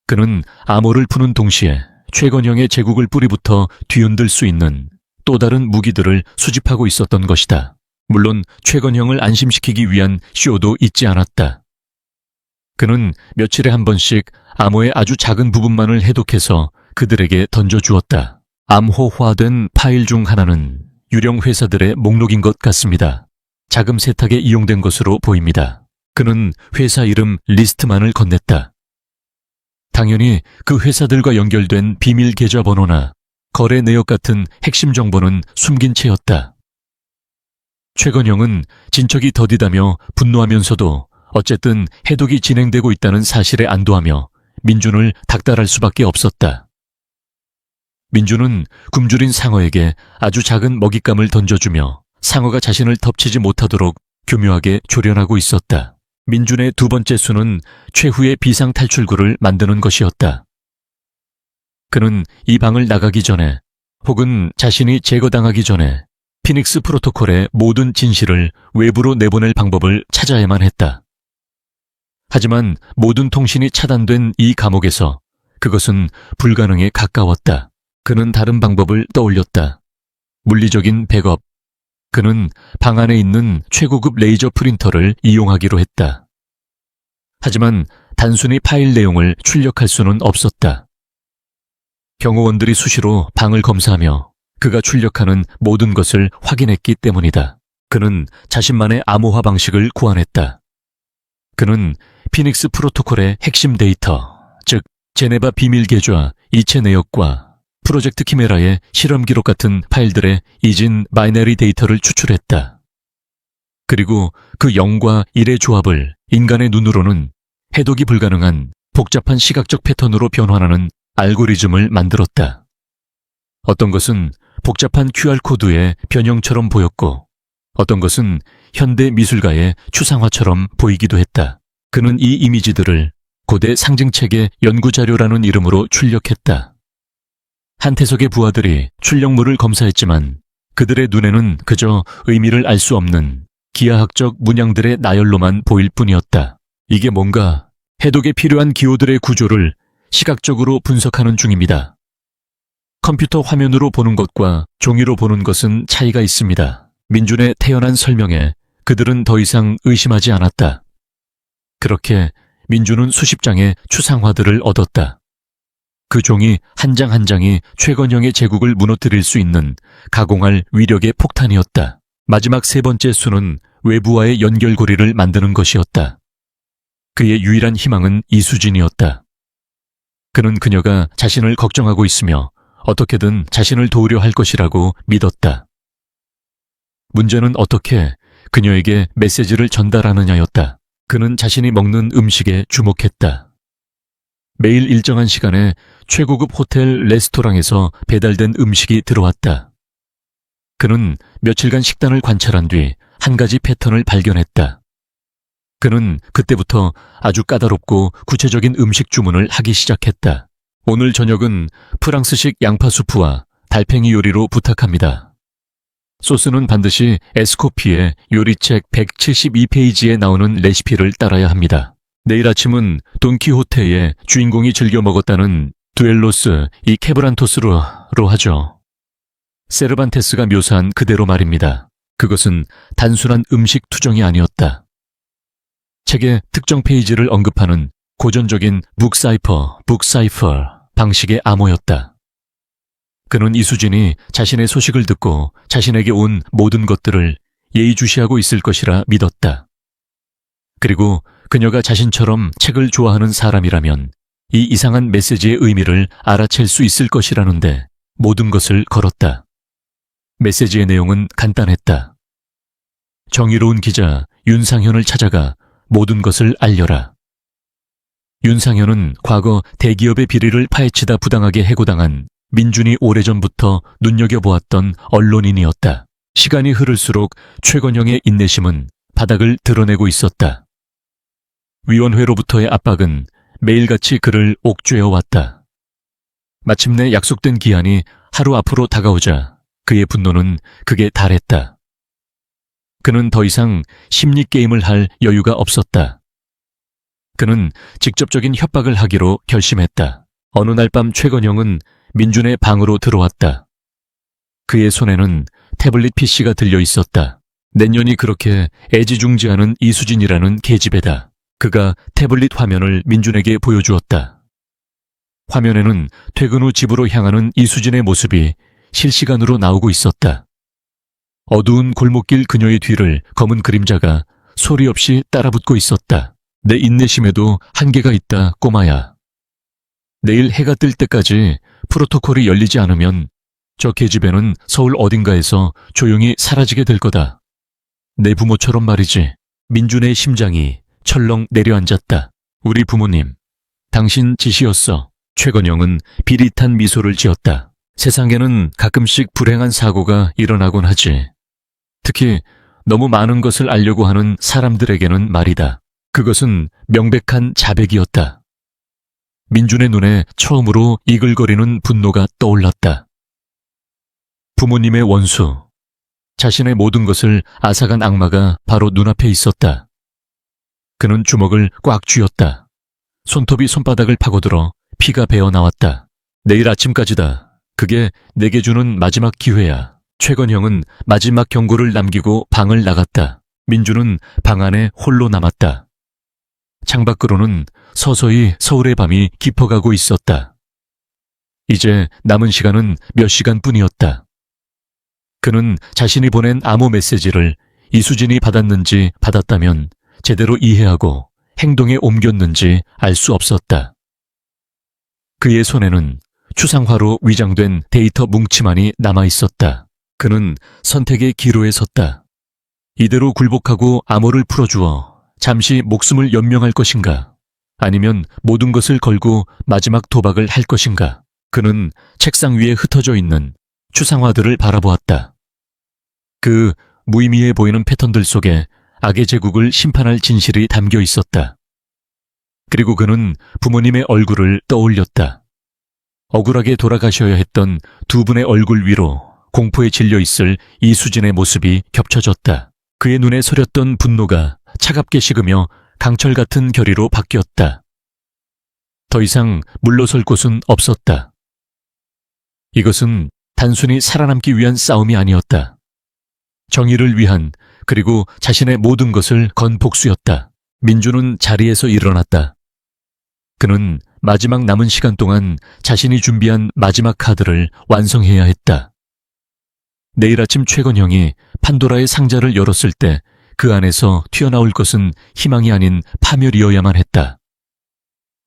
[SPEAKER 1] 그는 암호를 푸는 동시에 최건형의 제국을 뿌리부터 뒤흔들 수 있는 또 다른 무기들을 수집하고 있었던 것이다. 물론 최건형을 안심시키기 위한 쇼도 잊지 않았다. 그는 며칠에 한 번씩 암호의 아주 작은 부분만을 해독해서 그들에게 던져주었다. 암호화된 파일 중 하나는 유령 회사들의 목록인 것 같습니다. 자금 세탁에 이용된 것으로 보입니다. 그는 회사 이름 리스트만을 건넸다. 당연히 그 회사들과 연결된 비밀 계좌 번호나 거래 내역 같은 핵심 정보는 숨긴 채였다. 최건형은 진척이 더디다며 분노하면서도 어쨌든 해독이 진행되고 있다는 사실에 안도하며 민준을 닥달할 수밖에 없었다. 민준은 굶주린 상어에게 아주 작은 먹잇감을 던져주며 상어가 자신을 덮치지 못하도록 교묘하게 조련하고 있었다. 민준의 두 번째 수는 최후의 비상 탈출구를 만드는 것이었다. 그는 이 방을 나가기 전에 혹은 자신이 제거당하기 전에 피닉스 프로토콜의 모든 진실을 외부로 내보낼 방법을 찾아야만 했다. 하지만 모든 통신이 차단된 이 감옥에서 그것은 불가능에 가까웠다. 그는 다른 방법을 떠올렸다. 물리적인 백업. 그는 방 안에 있는 최고급 레이저 프린터를 이용하기로 했다. 하지만 단순히 파일 내용을 출력할 수는 없었다. 경호원들이 수시로 방을 검사하며 그가 출력하는 모든 것을 확인했기 때문이다. 그는 자신만의 암호화 방식을 구안했다. 그는 피닉스 프로토콜의 핵심 데이터, 즉 제네바 비밀 계좌 이체 내역과 프로젝트 키메라의 실험 기록 같은 파일들의 이진 바이너리 데이터를 추출했다. 그리고 그 0과 1의 조합을 인간의 눈으로는 해독이 불가능한 복잡한 시각적 패턴으로 변환하는 알고리즘을 만들었다. 어떤 것은 복잡한 QR코드의 변형처럼 보였고 어떤 것은 현대 미술가의 추상화처럼 보이기도 했다. 그는 이 이미지들을 고대 상징책의 연구자료라는 이름으로 출력했다. 한태석의 부하들이 출력물을 검사했지만 그들의 눈에는 그저 의미를 알 수 없는 기하학적 문양들의 나열로만 보일 뿐이었다. 이게 뭔가 해독에 필요한 기호들의 구조를 시각적으로 분석하는 중입니다. 컴퓨터 화면으로 보는 것과 종이로 보는 것은 차이가 있습니다. 민준의 태연한 설명에 그들은 더 이상 의심하지 않았다. 그렇게 민준은 수십 장의 추상화들을 얻었다. 그 종이 한 장 한 장이 최건영의 제국을 무너뜨릴 수 있는 가공할 위력의 폭탄이었다. 마지막 세 번째 수는 외부와의 연결고리를 만드는 것이었다. 그의 유일한 희망은 이수진이었다. 그는 그녀가 자신을 걱정하고 있으며 어떻게든 자신을 도우려 할 것이라고 믿었다. 문제는 어떻게 그녀에게 메시지를 전달하느냐였다. 그는 자신이 먹는 음식에 주목했다. 매일 일정한 시간에 최고급 호텔 레스토랑에서 배달된 음식이 들어왔다. 그는 며칠간 식단을 관찰한 뒤 한 가지 패턴을 발견했다. 그는 그때부터 아주 까다롭고 구체적인 음식 주문을 하기 시작했다. 오늘 저녁은 프랑스식 양파 수프와 달팽이 요리로 부탁합니다. 소스는 반드시 에스코피의 요리책 172페이지에 나오는 레시피를 따라야 합니다. 내일 아침은 돈키호테의 주인공이 즐겨 먹었다는 두엘로스 이 케브란토스로 하죠. 세르반테스가 묘사한 그대로 말입니다. 그것은 단순한 음식 투정이 아니었다. 책의 특정 페이지를 언급하는 고전적인 북사이퍼 방식의 암호였다. 그는 이수진이 자신의 소식을 듣고 자신에게 온 모든 것들을 예의주시하고 있을 것이라 믿었다. 그리고 그녀가 자신처럼 책을 좋아하는 사람이라면 이 이상한 메시지의 의미를 알아챌 수 있을 것이라는데 모든 것을 걸었다. 메시지의 내용은 간단했다. 정의로운 기자 윤상현을 찾아가 모든 것을 알려라. 윤상현은 과거 대기업의 비리를 파헤치다 부당하게 해고당한 민준이 오래전부터 눈여겨보았던 언론인이었다. 시간이 흐를수록 최건영의 인내심은 바닥을 드러내고 있었다. 위원회로부터의 압박은 매일같이 그를 옥죄어왔다. 마침내 약속된 기한이 하루 앞으로 다가오자 그의 분노는 극에 달했다. 그는 더 이상 심리게임을 할 여유가 없었다. 그는 직접적인 협박을 하기로 결심했다. 어느 날 밤 최건영은 민준의 방으로 들어왔다. 그의 손에는 태블릿 PC가 들려 있었다. 내년이 그렇게 애지중지하는 이수진이라는 계집애다. 그가 태블릿 화면을 민준에게 보여주었다. 화면에는 퇴근 후 집으로 향하는 이수진의 모습이 실시간으로 나오고 있었다. 어두운 골목길 그녀의 뒤를 검은 그림자가 소리 없이 따라붙고 있었다. 내 인내심에도 한계가 있다, 꼬마야. 내일 해가 뜰 때까지 프로토콜이 열리지 않으면 저 계집애는 서울 어딘가에서 조용히 사라지게 될 거다. 내 부모처럼 말이지. 민준의 심장이 철렁 내려앉았다. 우리 부모님, 당신 짓이었어. 최건영은 비릿한 미소를 지었다. 세상에는 가끔씩 불행한 사고가 일어나곤 하지. 특히 너무 많은 것을 알려고 하는 사람들에게는 말이다. 그것은 명백한 자백이었다. 민준의 눈에 처음으로 이글거리는 분노가 떠올랐다. 부모님의 원수, 자신의 모든 것을 앗아간 악마가 바로 눈앞에 있었다. 그는 주먹을 꽉 쥐었다. 손톱이 손바닥을 파고들어 피가 배어 나왔다. 내일 아침까지다. 그게 내게 주는 마지막 기회야. 최건형은 마지막 경고를 남기고 방을 나갔다. 민주는 방 안에 홀로 남았다. 창밖으로는 서서히 서울의 밤이 깊어가고 있었다. 이제 남은 시간은 몇 시간뿐이었다. 그는 자신이 보낸 암호 메시지를 이수진이 받았는지 받았다면 제대로 이해하고 행동에 옮겼는지 알 수 없었다. 그의 손에는 추상화로 위장된 데이터 뭉치만이 남아있었다. 그는 선택의 기로에 섰다. 이대로 굴복하고 암호를 풀어주어 잠시 목숨을 연명할 것인가? 아니면 모든 것을 걸고 마지막 도박을 할 것인가? 그는 책상 위에 흩어져 있는 추상화들을 바라보았다. 그 무의미해 보이는 패턴들 속에 악의 제국을 심판할 진실이 담겨 있었다. 그리고 그는 부모님의 얼굴을 떠올렸다. 억울하게 돌아가셔야 했던 두 분의 얼굴 위로 공포에 질려 있을 이수진의 모습이 겹쳐졌다. 그의 눈에 서렸던 분노가 차갑게 식으며 강철 같은 결의로 바뀌었다. 더 이상 물러설 곳은 없었다. 이것은 단순히 살아남기 위한 싸움이 아니었다. 정의를 위한, 그리고 자신의 모든 것을 건 복수였다. 민주는 자리에서 일어났다. 그는 마지막 남은 시간 동안 자신이 준비한 마지막 카드를 완성해야 했다. 내일 아침 최건형이 판도라의 상자를 열었을 때 그 안에서 튀어나올 것은 희망이 아닌 파멸이어야만 했다.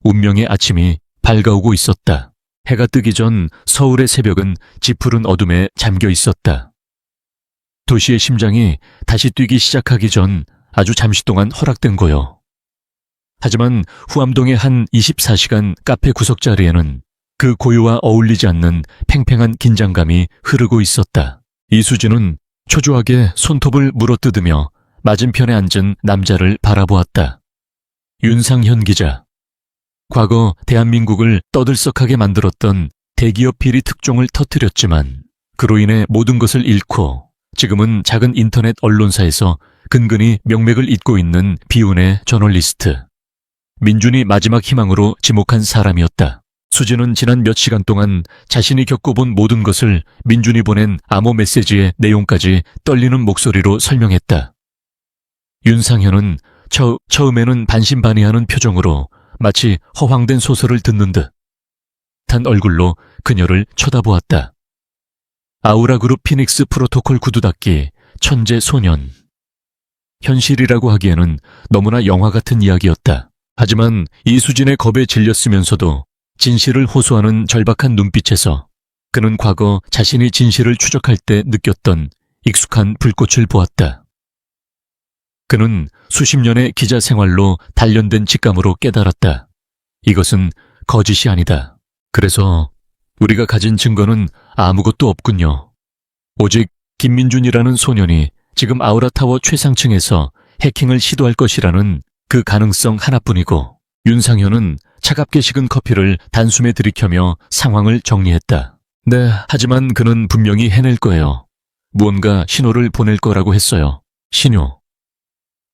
[SPEAKER 1] 운명의 아침이 밝아오고 있었다. 해가 뜨기 전 서울의 새벽은 짙푸른 어둠에 잠겨 있었다. 도시의 심장이 다시 뛰기 시작하기 전 아주 잠시 동안 허락된 거요. 하지만 후암동의 한 24시간 카페 구석자리에는 그 고요와 어울리지 않는 팽팽한 긴장감이 흐르고 있었다. 이수진은 초조하게 손톱을 물어뜯으며 맞은편에 앉은 남자를 바라보았다. 윤상현 기자. 과거 대한민국을 떠들썩하게 만들었던 대기업 비리 특종을 터뜨렸지만 그로 인해 모든 것을 잃고 지금은 작은 인터넷 언론사에서 근근히 명맥을 잇고 있는 비운의 저널리스트. 민준이 마지막 희망으로 지목한 사람이었다. 수진은 지난 몇 시간 동안 자신이 겪어본 모든 것을 민준이 보낸 암호 메시지의 내용까지 떨리는 목소리로 설명했다. 윤상현은 처음에는 반신반의하는 표정으로 마치 허황된 소설을 듣는 듯한 얼굴로 그녀를 쳐다보았다. 아우라그룹 피닉스 프로토콜 구두 닦기 천재 소년. 현실이라고 하기에는 너무나 영화 같은 이야기였다. 하지만 이수진의 겁에 질렸으면서도 진실을 호소하는 절박한 눈빛에서 그는 과거 자신이 진실을 추적할 때 느꼈던 익숙한 불꽃을 보았다. 그는 수십 년의 기자 생활로 단련된 직감으로 깨달았다. 이것은 거짓이 아니다. 그래서 우리가 가진 증거는 아무것도 없군요. 오직 김민준이라는 소년이 지금 아우라타워 최상층에서 해킹을 시도할 것이라는 그 가능성 하나뿐이고, 윤상현은 차갑게 식은 커피를 단숨에 들이켜며 상황을 정리했다. 네, 하지만 그는 분명히 해낼 거예요. 무언가 신호를 보낼 거라고 했어요. 신호.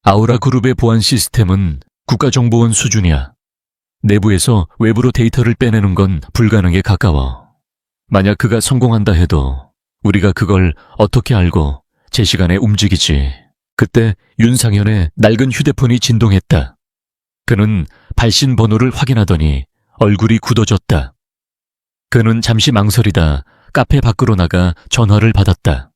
[SPEAKER 1] 아우라그룹의 보안 시스템은 국가정보원 수준이야. 내부에서 외부로 데이터를 빼내는 건 불가능에 가까워. 만약 그가 성공한다 해도 우리가 그걸 어떻게 알고 제 시간에 움직이지. 그때 윤상현의 낡은 휴대폰이 진동했다. 그는 발신 번호를 확인하더니 얼굴이 굳어졌다. 그는 잠시 망설이다 카페 밖으로 나가 전화를 받았다.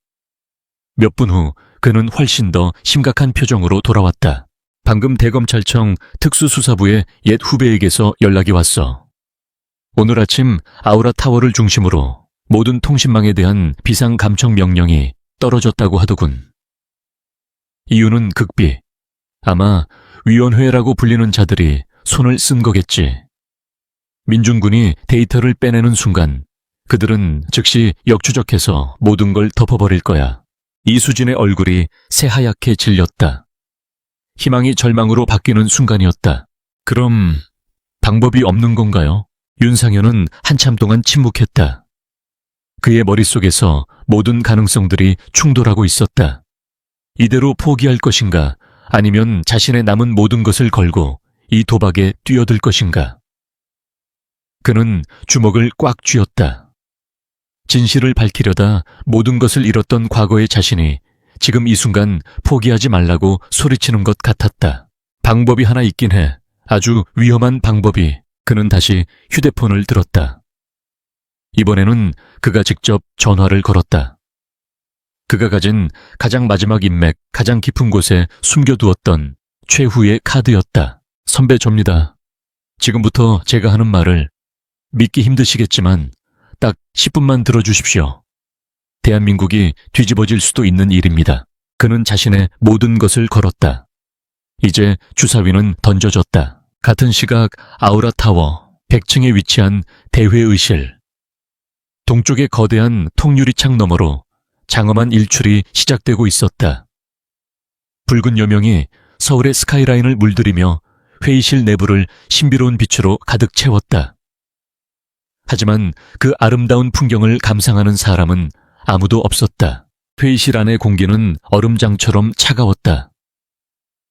[SPEAKER 1] 몇 분 후 그는 훨씬 더 심각한 표정으로 돌아왔다. 방금 대검찰청 특수수사부의 옛 후배에게서 연락이 왔어. 오늘 아침 아우라타워를 중심으로 모든 통신망에 대한 비상감청 명령이 떨어졌다고 하더군. 이유는 극비. 아마 위원회라고 불리는 자들이 손을 쓴 거겠지. 민중군이 데이터를 빼내는 순간 그들은 즉시 역추적해서 모든 걸 덮어버릴 거야. 이수진의 얼굴이 새하얗게 질렸다. 희망이 절망으로 바뀌는 순간이었다. 그럼 방법이 없는 건가요? 윤상현은 한참 동안 침묵했다. 그의 머릿속에서 모든 가능성들이 충돌하고 있었다. 이대로 포기할 것인가, 아니면 자신의 남은 모든 것을 걸고 이 도박에 뛰어들 것인가. 그는 주먹을 꽉 쥐었다. 진실을 밝히려다 모든 것을 잃었던 과거의 자신이 지금 이 순간 포기하지 말라고 소리치는 것 같았다. 방법이 하나 있긴 해. 아주 위험한 방법이. 그는 다시 휴대폰을 들었다. 이번에는 그가 직접 전화를 걸었다. 그가 가진 가장 마지막 인맥, 가장 깊은 곳에 숨겨두었던 최후의 카드였다. 선배 접니다. 지금부터 제가 하는 말을 믿기 힘드시겠지만 딱 10분만 들어주십시오. 대한민국이 뒤집어질 수도 있는 일입니다. 그는 자신의 모든 것을 걸었다. 이제 주사위는 던져졌다. 같은 시각 아우라타워 100층에 위치한 대회의실. 동쪽의 거대한 통유리창 너머로 장엄한 일출이 시작되고 있었다. 붉은 여명이 서울의 스카이라인을 물들이며 회의실 내부를 신비로운 빛으로 가득 채웠다. 하지만 그 아름다운 풍경을 감상하는 사람은 아무도 없었다. 회의실 안의 공기는 얼음장처럼 차가웠다.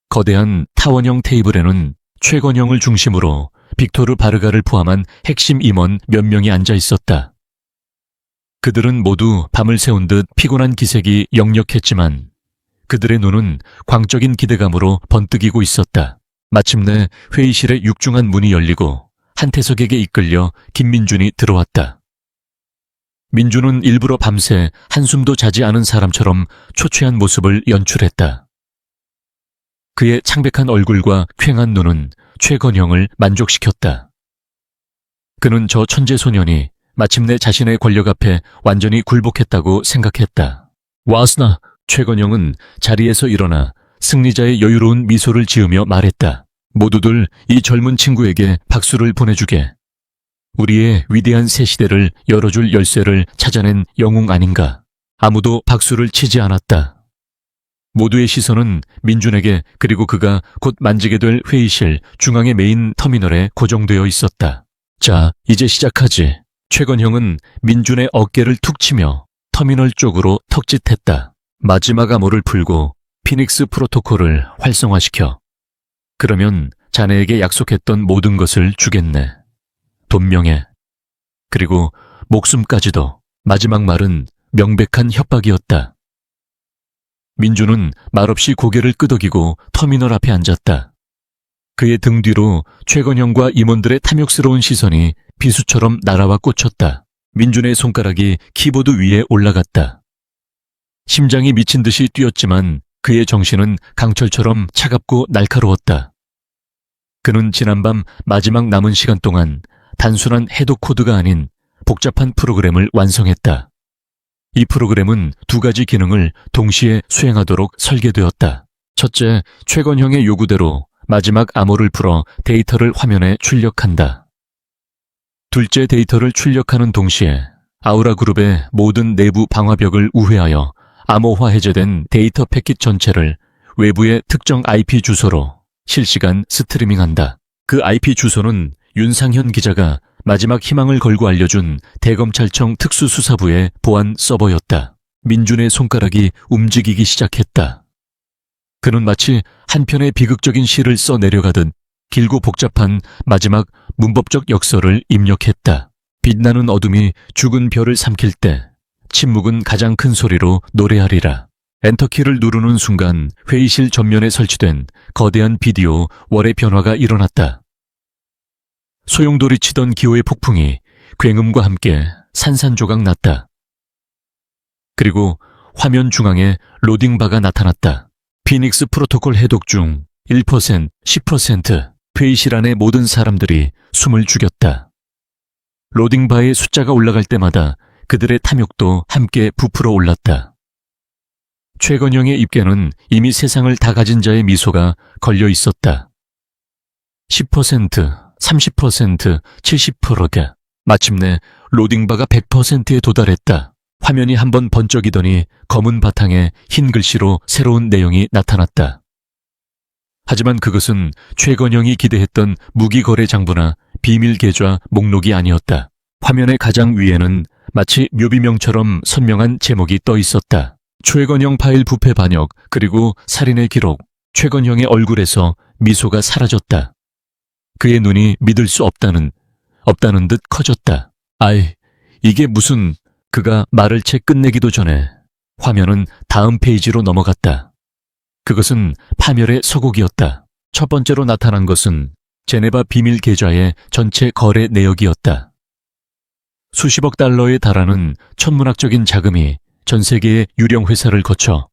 [SPEAKER 1] 거대한 타원형 테이블에는 최건영을 중심으로 빅토르 바르가를 포함한 핵심 임원 몇 명이 앉아 있었다. 그들은 모두 밤을 새운 듯 피곤한 기색이 역력했지만 그들의 눈은 광적인 기대감으로 번뜩이고 있었다. 마침내 회의실의 육중한 문이 열리고 한태석에게 이끌려 김민준이 들어왔다. 민준은 일부러 밤새 한숨도 자지 않은 사람처럼 초췌한 모습을 연출했다. 그의 창백한 얼굴과 퀭한 눈은 최건영을 만족시켰다. 그는 저 천재 소년이 마침내 자신의 권력 앞에 완전히 굴복했다고 생각했다. 와스나, 최건영은 자리에서 일어나 승리자의 여유로운 미소를 지으며 말했다. 모두들 이 젊은 친구에게 박수를 보내주게. 우리의 위대한 새 시대를 열어줄 열쇠를 찾아낸 영웅 아닌가. 아무도 박수를 치지 않았다. 모두의 시선은 민준에게, 그리고 그가 곧 만지게 될 회의실 중앙의 메인 터미널에 고정되어 있었다. 자, 이제 시작하지. 최건형은 민준의 어깨를 툭 치며 터미널 쪽으로 턱짓했다. 마지막 암호를 풀고 피닉스 프로토콜을 활성화시켜. 그러면 자네에게 약속했던 모든 것을 주겠네. 돈, 명예, 그리고 목숨까지도. 마지막 말은 명백한 협박이었다. 민준은 말없이 고개를 끄덕이고 터미널 앞에 앉았다. 그의 등 뒤로 최건영과 임원들의 탐욕스러운 시선이 비수처럼 날아와 꽂혔다. 민준의 손가락이 키보드 위에 올라갔다. 심장이 미친 듯이 뛰었지만 그의 정신은 강철처럼 차갑고 날카로웠다. 그는 지난밤 마지막 남은 시간 동안 단순한 해독 코드가 아닌 복잡한 프로그램을 완성했다. 이 프로그램은 두 가지 기능을 동시에 수행하도록 설계되었다. 첫째, 최건형의 요구대로 마지막 암호를 풀어 데이터를 화면에 출력한다. 둘째, 데이터를 출력하는 동시에 아우라그룹의 모든 내부 방화벽을 우회하여 암호화 해제된 데이터 패킷 전체를 외부의 특정 IP 주소로 실시간 스트리밍한다. 그 IP 주소는 윤상현 기자가 마지막 희망을 걸고 알려준 대검찰청 특수수사부의 보안 서버였다. 민준의 손가락이 움직이기 시작했다. 그는 마치 한 편의 비극적인 시를 써 내려가듯 길고 복잡한 마지막 문법적 역설을 입력했다. 빛나는 어둠이 죽은 별을 삼킬 때 침묵은 가장 큰 소리로 노래하리라. 엔터키를 누르는 순간 회의실 전면에 설치된 거대한 비디오 월의 변화가 일어났다. 소용돌이 치던 기호의 폭풍이 굉음과 함께 산산조각 났다. 그리고 화면 중앙에 로딩바가 나타났다. 피닉스 프로토콜 해독 중 1%, 10%. 회의실 안의 모든 사람들이 숨을 죽였다. 로딩바의 숫자가 올라갈 때마다 그들의 탐욕도 함께 부풀어 올랐다. 최건영의 입에는 이미 세상을 다 가진 자의 미소가 걸려 있었다. 10%, 30%, 70%가 마침내 로딩바가 100%에 도달했다. 화면이 한번 번쩍이더니 검은 바탕에 흰 글씨로 새로운 내용이 나타났다. 하지만 그것은 최건영이 기대했던 무기거래 장부나 비밀 계좌 목록이 아니었다. 화면의 가장 위에는 마치 묘비명처럼 선명한 제목이 떠 있었다. 최건영 파일 부패 반역 그리고 살인의 기록. 최건영의 얼굴에서 미소가 사라졌다. 그의 눈이 믿을 수 없다는 듯 커졌다. 아이, 이게 무슨... 그가 말을 채 끝내기도 전에 화면은 다음 페이지로 넘어갔다. 그것은 파멸의 서곡이었다. 첫 번째로 나타난 것은 제네바 비밀 계좌의 전체 거래 내역이었다. 수십억 달러에 달하는 천문학적인 자금이 전 세계의 유령 회사를 거쳐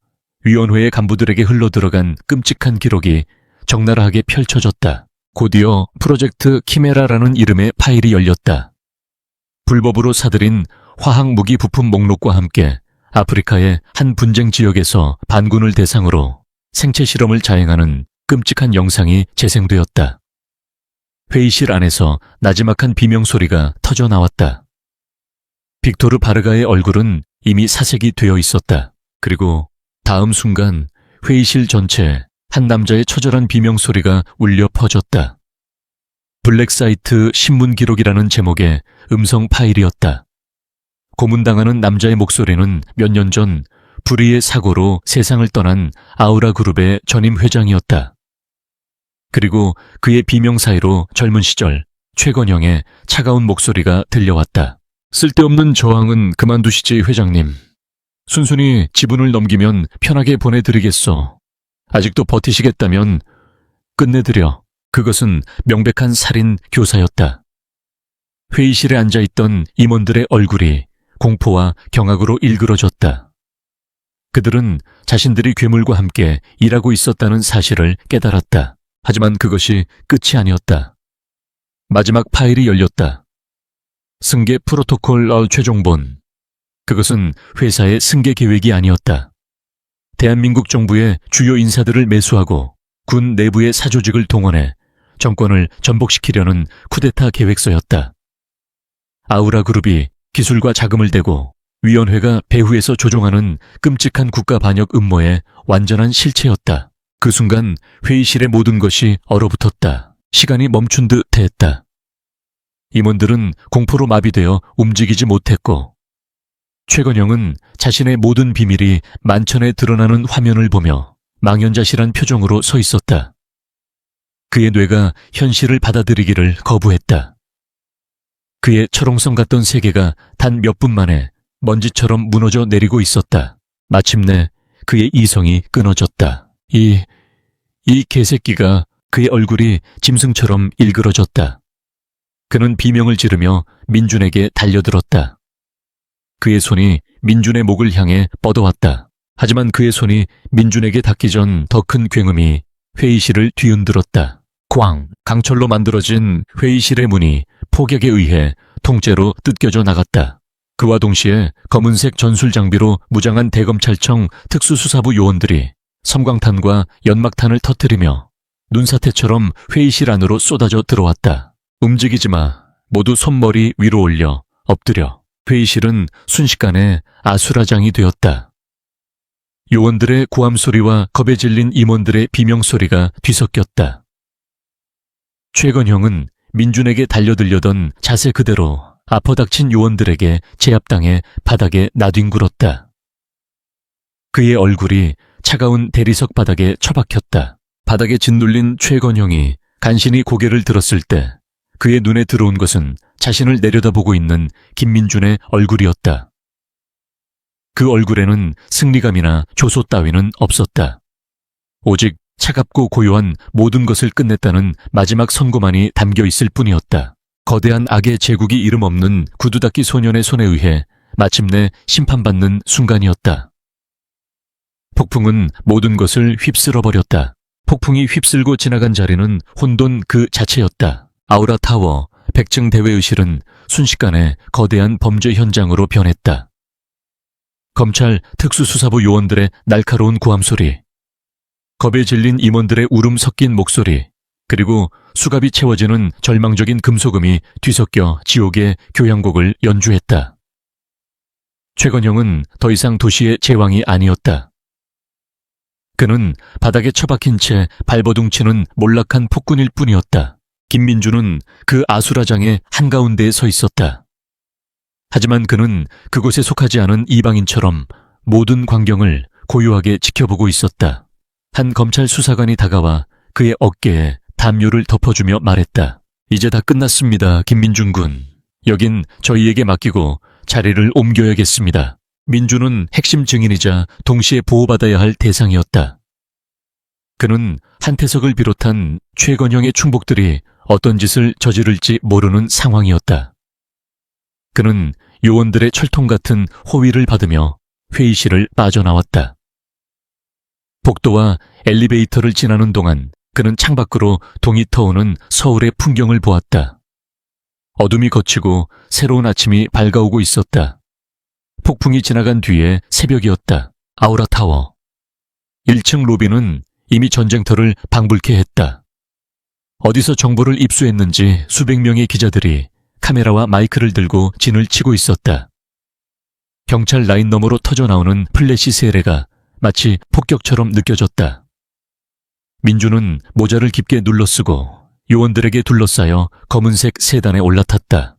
[SPEAKER 1] 위원회의 간부들에게 흘러들어간 끔찍한 기록이 적나라하게 펼쳐졌다. 곧이어 프로젝트 키메라라는 이름의 파일이 열렸다. 불법으로 사들인 화학 무기 부품 목록과 함께 아프리카의 한 분쟁 지역에서 반군을 대상으로 생체 실험을 자행하는 끔찍한 영상이 재생되었다. 회의실 안에서 나지막한 비명소리가 터져 나왔다. 빅토르 바르가의 얼굴은 이미 사색이 되어 있었다. 그리고 다음 순간 회의실 전체에 한 남자의 처절한 비명소리가 울려 퍼졌다. 블랙사이트 신문 기록이라는 제목의 음성 파일이었다. 고문당하는 남자의 목소리는 몇 년 전 불의의 사고로 세상을 떠난 아우라 그룹의 전임 회장이었다. 그리고 그의 비명 사이로 젊은 시절 최건영의 차가운 목소리가 들려왔다. 쓸데없는 저항은 그만두시지 회장님. 순순히 지분을 넘기면 편하게 보내드리겠소. 아직도 버티시겠다면 끝내드려. 그것은 명백한 살인 교사였다. 회의실에 앉아있던 임원들의 얼굴이 공포와 경악으로 일그러졌다. 그들은 자신들이 괴물과 함께 일하고 있었다는 사실을 깨달았다. 하지만 그것이 끝이 아니었다. 마지막 파일이 열렸다. 승계 프로토콜 최종본. 그것은 회사의 승계 계획이 아니었다. 대한민국 정부의 주요 인사들을 매수하고 군 내부의 사조직을 동원해 정권을 전복시키려는 쿠데타 계획서였다. 아우라 그룹이 기술과 자금을 대고 위원회가 배후에서 조종하는 끔찍한 국가 반역 음모의 완전한 실체였다. 그 순간 회의실의 모든 것이 얼어붙었다. 시간이 멈춘 듯 했다. 임원들은 공포로 마비되어 움직이지 못했고 최건영은 자신의 모든 비밀이 만천에 드러나는 화면을 보며 망연자실한 표정으로 서 있었다. 그의 뇌가 현실을 받아들이기를 거부했다. 그의 철옹성 같던 세계가 단 몇 분 만에 먼지처럼 무너져 내리고 있었다. 마침내 그의 이성이 끊어졌다. 이 개새끼가. 그의 얼굴이 짐승처럼 일그러졌다. 그는 비명을 지르며 민준에게 달려들었다. 그의 손이 민준의 목을 향해 뻗어왔다. 하지만 그의 손이 민준에게 닿기 전 더 큰 굉음이 회의실을 뒤흔들었다. 꽝! 강철로 만들어진 회의실의 문이 폭격에 의해 통째로 뜯겨져 나갔다. 그와 동시에 검은색 전술 장비로 무장한 대검찰청 특수수사부 요원들이 섬광탄과 연막탄을 터뜨리며 눈사태처럼 회의실 안으로 쏟아져 들어왔다. 움직이지 마. 모두 손머리 위로 올려 엎드려. 회의실은 순식간에 아수라장이 되었다. 요원들의 고함 소리와 겁에 질린 임원들의 비명소리가 뒤섞였다. 최건형은 민준에게 달려들려던 자세 그대로 아퍼닥친 요원들에게 제압당해 바닥에 나뒹굴었다. 그의 얼굴이 차가운 대리석 바닥에 처박혔다. 바닥에 짓눌린 최건형이 간신히 고개를 들었을 때 그의 눈에 들어온 것은 자신을 내려다보고 있는 김민준의 얼굴이었다. 그 얼굴에는 승리감이나 조소 따위는 없었다. 오직 차갑고 고요한 모든 것을 끝냈다는 마지막 선고만이 담겨 있을 뿐이었다. 거대한 악의 제국이 이름 없는 구두닦이 소년의 손에 의해 마침내 심판받는 순간이었다. 폭풍은 모든 것을 휩쓸어버렸다. 폭풍이 휩쓸고 지나간 자리는 혼돈 그 자체였다. 아우라 타워, 백증 대회의실은 순식간에 거대한 범죄 현장으로 변했다. 검찰 특수수사부 요원들의 날카로운 고함소리, 겁에 질린 임원들의 울음 섞인 목소리, 그리고 수갑이 채워지는 절망적인 금소금이 뒤섞여 지옥의 교향곡을 연주했다. 최건영은 더 이상 도시의 제왕이 아니었다. 그는 바닥에 처박힌 채 발버둥치는 몰락한 폭군일 뿐이었다. 김민주는 그 아수라장의 한가운데에 서 있었다. 하지만 그는 그곳에 속하지 않은 이방인처럼 모든 광경을 고요하게 지켜보고 있었다. 한 검찰 수사관이 다가와 그의 어깨에 담요를 덮어주며 말했다. 이제 다 끝났습니다, 김민준 군. 여긴 저희에게 맡기고 자리를 옮겨야겠습니다. 민주는 핵심 증인이자 동시에 보호받아야 할 대상이었다. 그는 한태석을 비롯한 최건영의 충복들이 어떤 짓을 저지를지 모르는 상황이었다. 그는 요원들의 철통 같은 호위를 받으며 회의실을 빠져나왔다. 복도와 엘리베이터를 지나는 동안 그는 창밖으로 동이 터오는 서울의 풍경을 보았다. 어둠이 걷히고 새로운 아침이 밝아오고 있었다. 폭풍이 지나간 뒤에 새벽이었다. 아우라타워. 1층 로비는 이미 전쟁터를 방불케 했다. 어디서 정보를 입수했는지 수백 명의 기자들이 카메라와 마이크를 들고 진을 치고 있었다. 경찰 라인 너머로 터져나오는 플래시 세례가 마치 폭격처럼 느껴졌다. 민주는 모자를 깊게 눌러쓰고 요원들에게 둘러싸여 검은색 세단에 올라탔다.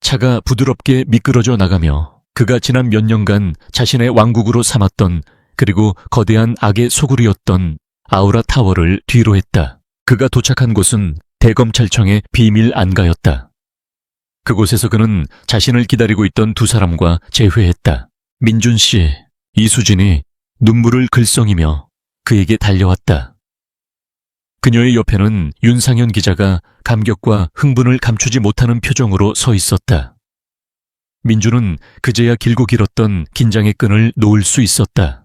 [SPEAKER 1] 차가 부드럽게 미끄러져 나가며 그가 지난 몇 년간 자신의 왕국으로 삼았던, 그리고 거대한 악의 소굴이었던 아우라 타워를 뒤로 했다. 그가 도착한 곳은 대검찰청의 비밀 안가였다. 그곳에서 그는 자신을 기다리고 있던 두 사람과 재회했다. 민준 씨, 이수진이 눈물을 글썽이며 그에게 달려왔다. 그녀의 옆에는 윤상현 기자가 감격과 흥분을 감추지 못하는 표정으로 서 있었다. 민주는 그제야 길고 길었던 긴장의 끈을 놓을 수 있었다.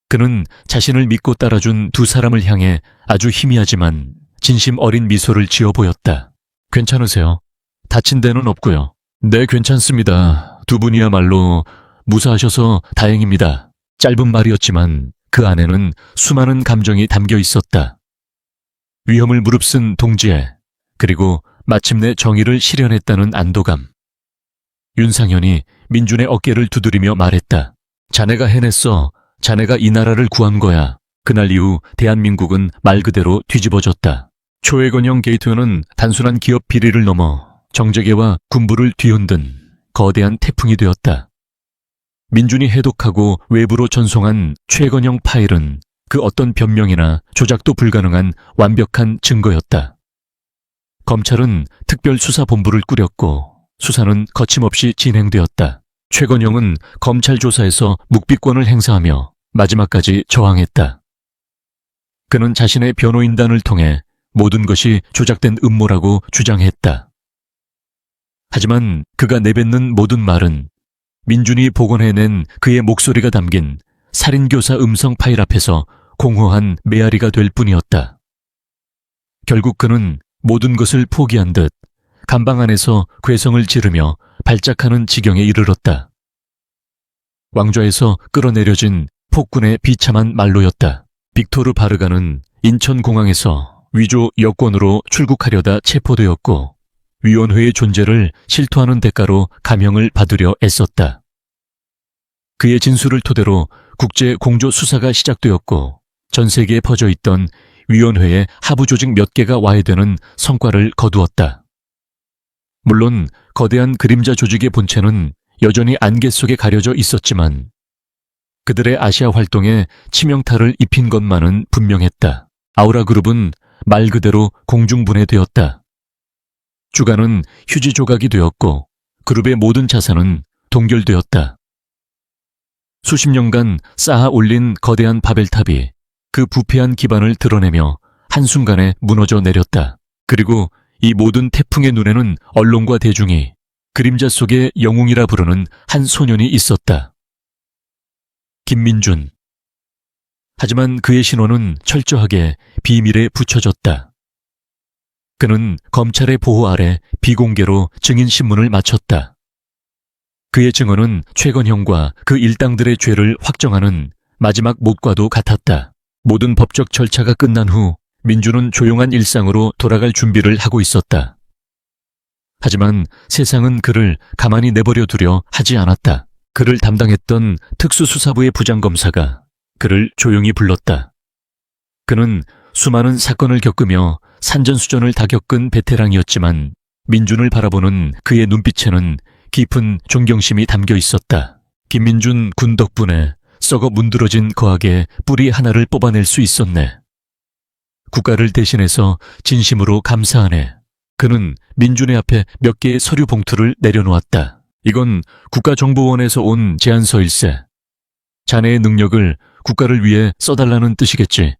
[SPEAKER 1] 그는 자신을 믿고 따라준 두 사람을 향해 아주 희미하지만 진심 어린 미소를 지어 보였다. 괜찮으세요? 다친 데는 없고요. 네, 괜찮습니다. 두 분이야말로 무사하셔서 다행입니다. 짧은 말이었지만 그 안에는 수많은 감정이 담겨 있었다. 위험을 무릅쓴 동지애, 그리고 마침내 정의를 실현했다는 안도감. 윤상현이 민준의 어깨를 두드리며 말했다. 자네가 해냈어. 자네가 이 나라를 구한 거야. 그날 이후 대한민국은 말 그대로 뒤집어졌다. 초해건영 게이트는 단순한 기업 비리를 넘어 정재계와 군부를 뒤흔든 거대한 태풍이 되었다. 민준이 해독하고 외부로 전송한 최건영 파일은 그 어떤 변명이나 조작도 불가능한 완벽한 증거였다. 검찰은 특별수사본부를 꾸렸고 수사는 거침없이 진행되었다. 최건영은 검찰 조사에서 묵비권을 행사하며 마지막까지 저항했다. 그는 자신의 변호인단을 통해 모든 것이 조작된 음모라고 주장했다. 하지만 그가 내뱉는 모든 말은 민준이 복원해낸 그의 목소리가 담긴 살인교사 음성 파일 앞에서 공허한 메아리가 될 뿐이었다. 결국 그는 모든 것을 포기한 듯 감방 안에서 괴성을 지르며 발작하는 지경에 이르렀다. 왕좌에서 끌어내려진 폭군의 비참한 말로였다. 빅토르 바르가는 인천공항에서 위조 여권으로 출국하려다 체포되었고 위원회의 존재를 실토하는 대가로 감형을 받으려 애썼다. 그의 진술을 토대로 국제 공조 수사가 시작되었고 전 세계에 퍼져 있던 위원회의 하부 조직 몇 개가 와해되는 성과를 거두었다. 물론 거대한 그림자 조직의 본체는 여전히 안개 속에 가려져 있었지만 그들의 아시아 활동에 치명타를 입힌 것만은 분명했다. 아우라 그룹은 말 그대로 공중분해되었다. 주가는 휴지 조각이 되었고 그룹의 모든 자산은 동결되었다. 수십 년간 쌓아 올린 거대한 바벨탑이 그 부패한 기반을 드러내며 한순간에 무너져 내렸다. 그리고 이 모든 태풍의 눈에는 언론과 대중이 그림자 속의 영웅이라 부르는 한 소년이 있었다. 김민준. 하지만 그의 신원은 철저하게 비밀에 붙여졌다. 그는 검찰의 보호 아래 비공개로 증인신문을 마쳤다. 그의 증언은 최건형과 그 일당들의 죄를 확정하는 마지막 못과도 같았다. 모든 법적 절차가 끝난 후 민주는 조용한 일상으로 돌아갈 준비를 하고 있었다. 하지만 세상은 그를 가만히 내버려 두려 하지 않았다. 그를 담당했던 특수수사부의 부장검사가 그를 조용히 불렀다. 그는 수많은 사건을 겪으며 산전수전을 다 겪은 베테랑이었지만 민준을 바라보는 그의 눈빛에는 깊은 존경심이 담겨 있었다. 김민준 군 덕분에 썩어 문드러진 거학의 뿌리 하나를 뽑아낼 수 있었네. 국가를 대신해서 진심으로 감사하네. 그는 민준의 앞에 몇 개의 서류 봉투를 내려놓았다. 이건 국가정보원에서 온 제안서일세. 자네의 능력을 국가를 위해 써달라는 뜻이겠지.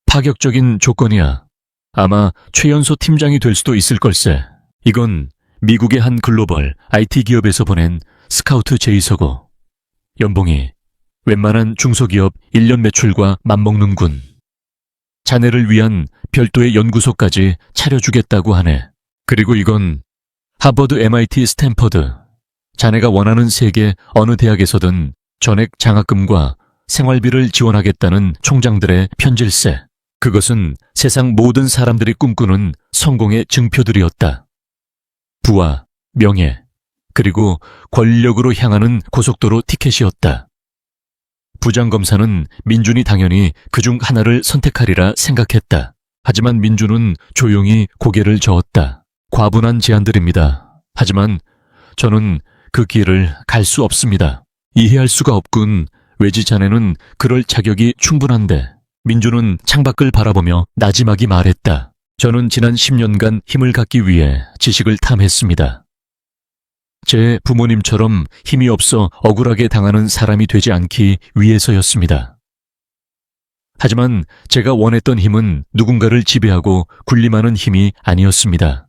[SPEAKER 1] 파격적인 조건이야. 아마 최연소 팀장이 될 수도 있을 걸세. 이건 미국의 한 글로벌 IT 기업에서 보낸 스카우트 제의서고 연봉이 웬만한 중소기업 1년 매출과 맞먹는군. 자네를 위한 별도의 연구소까지 차려주겠다고 하네. 그리고 이건 하버드, MIT, 스탠퍼드, 자네가 원하는 세계 어느 대학에서든 전액 장학금과 생활비를 지원하겠다는 총장들의 편지일세. 그것은 세상 모든 사람들이 꿈꾸는 성공의 증표들이었다. 부와 명예, 그리고 권력으로 향하는 고속도로 티켓이었다. 부장검사는 민준이 당연히 그중 하나를 선택하리라 생각했다. 하지만 민준은 조용히 고개를 저었다. 과분한 제안들입니다. 하지만 저는 그 길을 갈 수 없습니다. 이해할 수가 없군. 외지 자네는 그럴 자격이 충분한데. 민준은 창밖을 바라보며 나지막이 말했다. 저는 지난 10년간 힘을 갖기 위해 지식을 탐했습니다. 제 부모님처럼 힘이 없어 억울하게 당하는 사람이 되지 않기 위해서였습니다. 하지만 제가 원했던 힘은 누군가를 지배하고 군림하는 힘이 아니었습니다.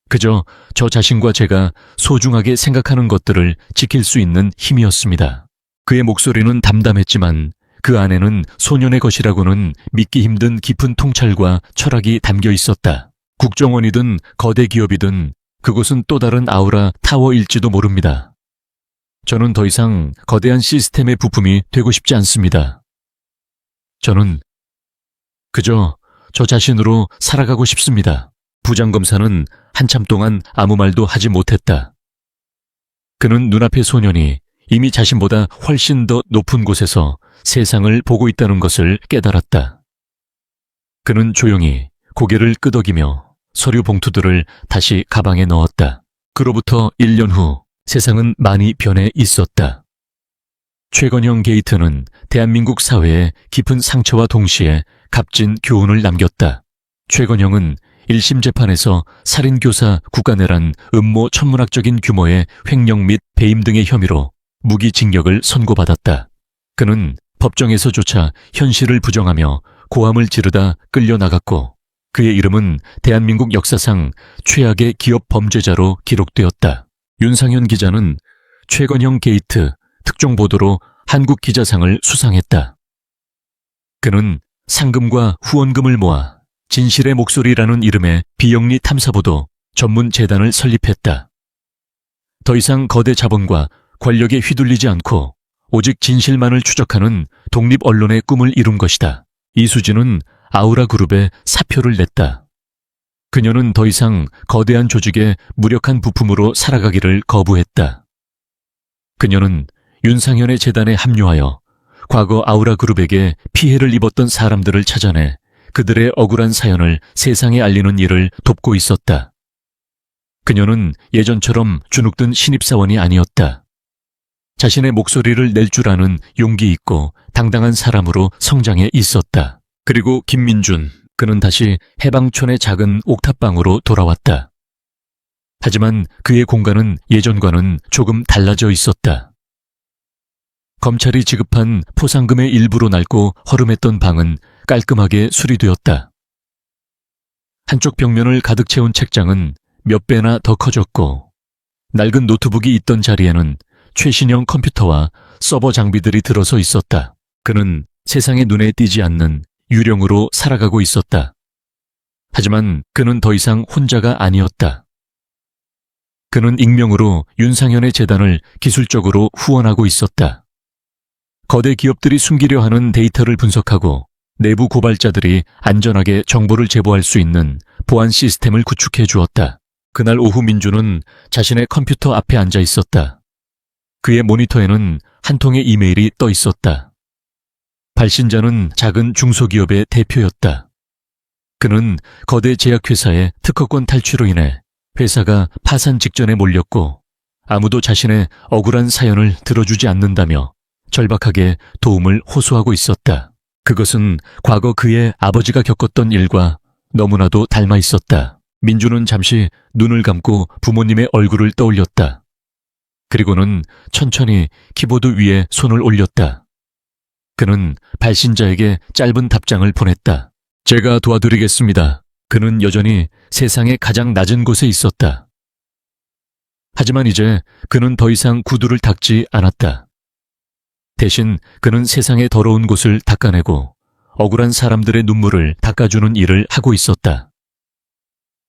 [SPEAKER 1] 그저 저 자신과 제가 소중하게 생각하는 것들을 지킬 수 있는 힘이었습니다. 그의 목소리는 담담했지만 그 안에는 소년의 것이라고는 믿기 힘든 깊은 통찰과 철학이 담겨 있었다. 국정원이든 거대 기업이든 그곳은 또 다른 아우라 타워일지도 모릅니다. 저는 더 이상 거대한 시스템의 부품이 되고 싶지 않습니다. 저는 그저 저 자신으로 살아가고 싶습니다. 부장검사는 한참 동안 아무 말도 하지 못했다. 그는 눈앞의 소년이 이미 자신보다 훨씬 더 높은 곳에서 세상을 보고 있다는 것을 깨달았다. 그는 조용히 고개를 끄덕이며 서류 봉투들을 다시 가방에 넣었다. 그로부터 1년 후 세상은 많이 변해 있었다. 최건형 게이트는 대한민국 사회에 깊은 상처와 동시에 값진 교훈을 남겼다. 최건형은 1심 재판에서 살인교사 국가내란 음모 천문학적인 규모의 횡령 및 배임 등의 혐의로 무기징역을 선고받았다. 그는 법정에서조차 현실을 부정하며 고함을 지르다 끌려나갔고 그의 이름은 대한민국 역사상 최악의 기업 범죄자로 기록되었다. 윤상현 기자는 최건형 게이트 특종보도로 한국기자상을 수상했다. 그는 상금과 후원금을 모아 진실의 목소리라는 이름의 비영리 탐사보도 전문 재단을 설립했다. 더 이상 거대 자본과 권력에 휘둘리지 않고 오직 진실만을 추적하는 독립 언론의 꿈을 이룬 것이다. 이수진은 아우라 그룹에 사표를 냈다. 그녀는 더 이상 거대한 조직의 무력한 부품으로 살아가기를 거부했다. 그녀는 윤상현의 재단에 합류하여 과거 아우라 그룹에게 피해를 입었던 사람들을 찾아내 그들의 억울한 사연을 세상에 알리는 일을 돕고 있었다. 그녀는 예전처럼 주눅든 신입사원이 아니었다. 자신의 목소리를 낼 줄 아는 용기 있고 당당한 사람으로 성장해 있었다. 그리고 김민준, 그는 다시 해방촌의 작은 옥탑방으로 돌아왔다. 하지만 그의 공간은 예전과는 조금 달라져 있었다. 검찰이 지급한 포상금의 일부로 낡고 허름했던 방은 깔끔하게 수리되었다. 한쪽 벽면을 가득 채운 책장은 몇 배나 더 커졌고 낡은 노트북이 있던 자리에는 최신형 컴퓨터와 서버 장비들이 들어서 있었다. 그는 세상의 눈에 띄지 않는 유령으로 살아가고 있었다. 하지만 그는 더 이상 혼자가 아니었다. 그는 익명으로 윤상현의 재단을 기술적으로 후원하고 있었다. 거대 기업들이 숨기려 하는 데이터를 분석하고 내부 고발자들이 안전하게 정보를 제보할 수 있는 보안 시스템을 구축해 주었다. 그날 오후 민주는 자신의 컴퓨터 앞에 앉아 있었다. 그의 모니터에는 한 통의 이메일이 떠 있었다. 발신자는 작은 중소기업의 대표였다. 그는 거대 제약회사의 특허권 탈취로 인해 회사가 파산 직전에 몰렸고 아무도 자신의 억울한 사연을 들어주지 않는다며 절박하게 도움을 호소하고 있었다. 그것은 과거 그의 아버지가 겪었던 일과 너무나도 닮아 있었다. 민주는 잠시 눈을 감고 부모님의 얼굴을 떠올렸다. 그리고는 천천히 키보드 위에 손을 올렸다. 그는 발신자에게 짧은 답장을 보냈다. 제가 도와드리겠습니다. 그는 여전히 세상의 가장 낮은 곳에 있었다. 하지만 이제 그는 더 이상 구두를 닦지 않았다. 대신 그는 세상의 더러운 곳을 닦아내고 억울한 사람들의 눈물을 닦아주는 일을 하고 있었다.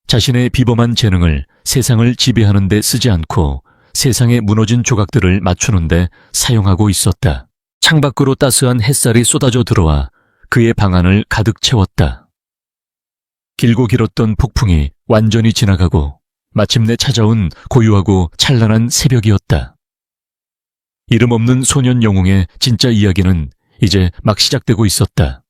[SPEAKER 1] 자신의 비범한 재능을 세상을 지배하는 데 쓰지 않고 세상의 무너진 조각들을 맞추는 데 사용하고 있었다. 창밖으로 따스한 햇살이 쏟아져 들어와 그의 방 안을 가득 채웠다. 길고 길었던 폭풍이 완전히 지나가고 마침내 찾아온 고요하고 찬란한 새벽이었다. 이름 없는 소년 영웅의 진짜 이야기는 이제 막 시작되고 있었다.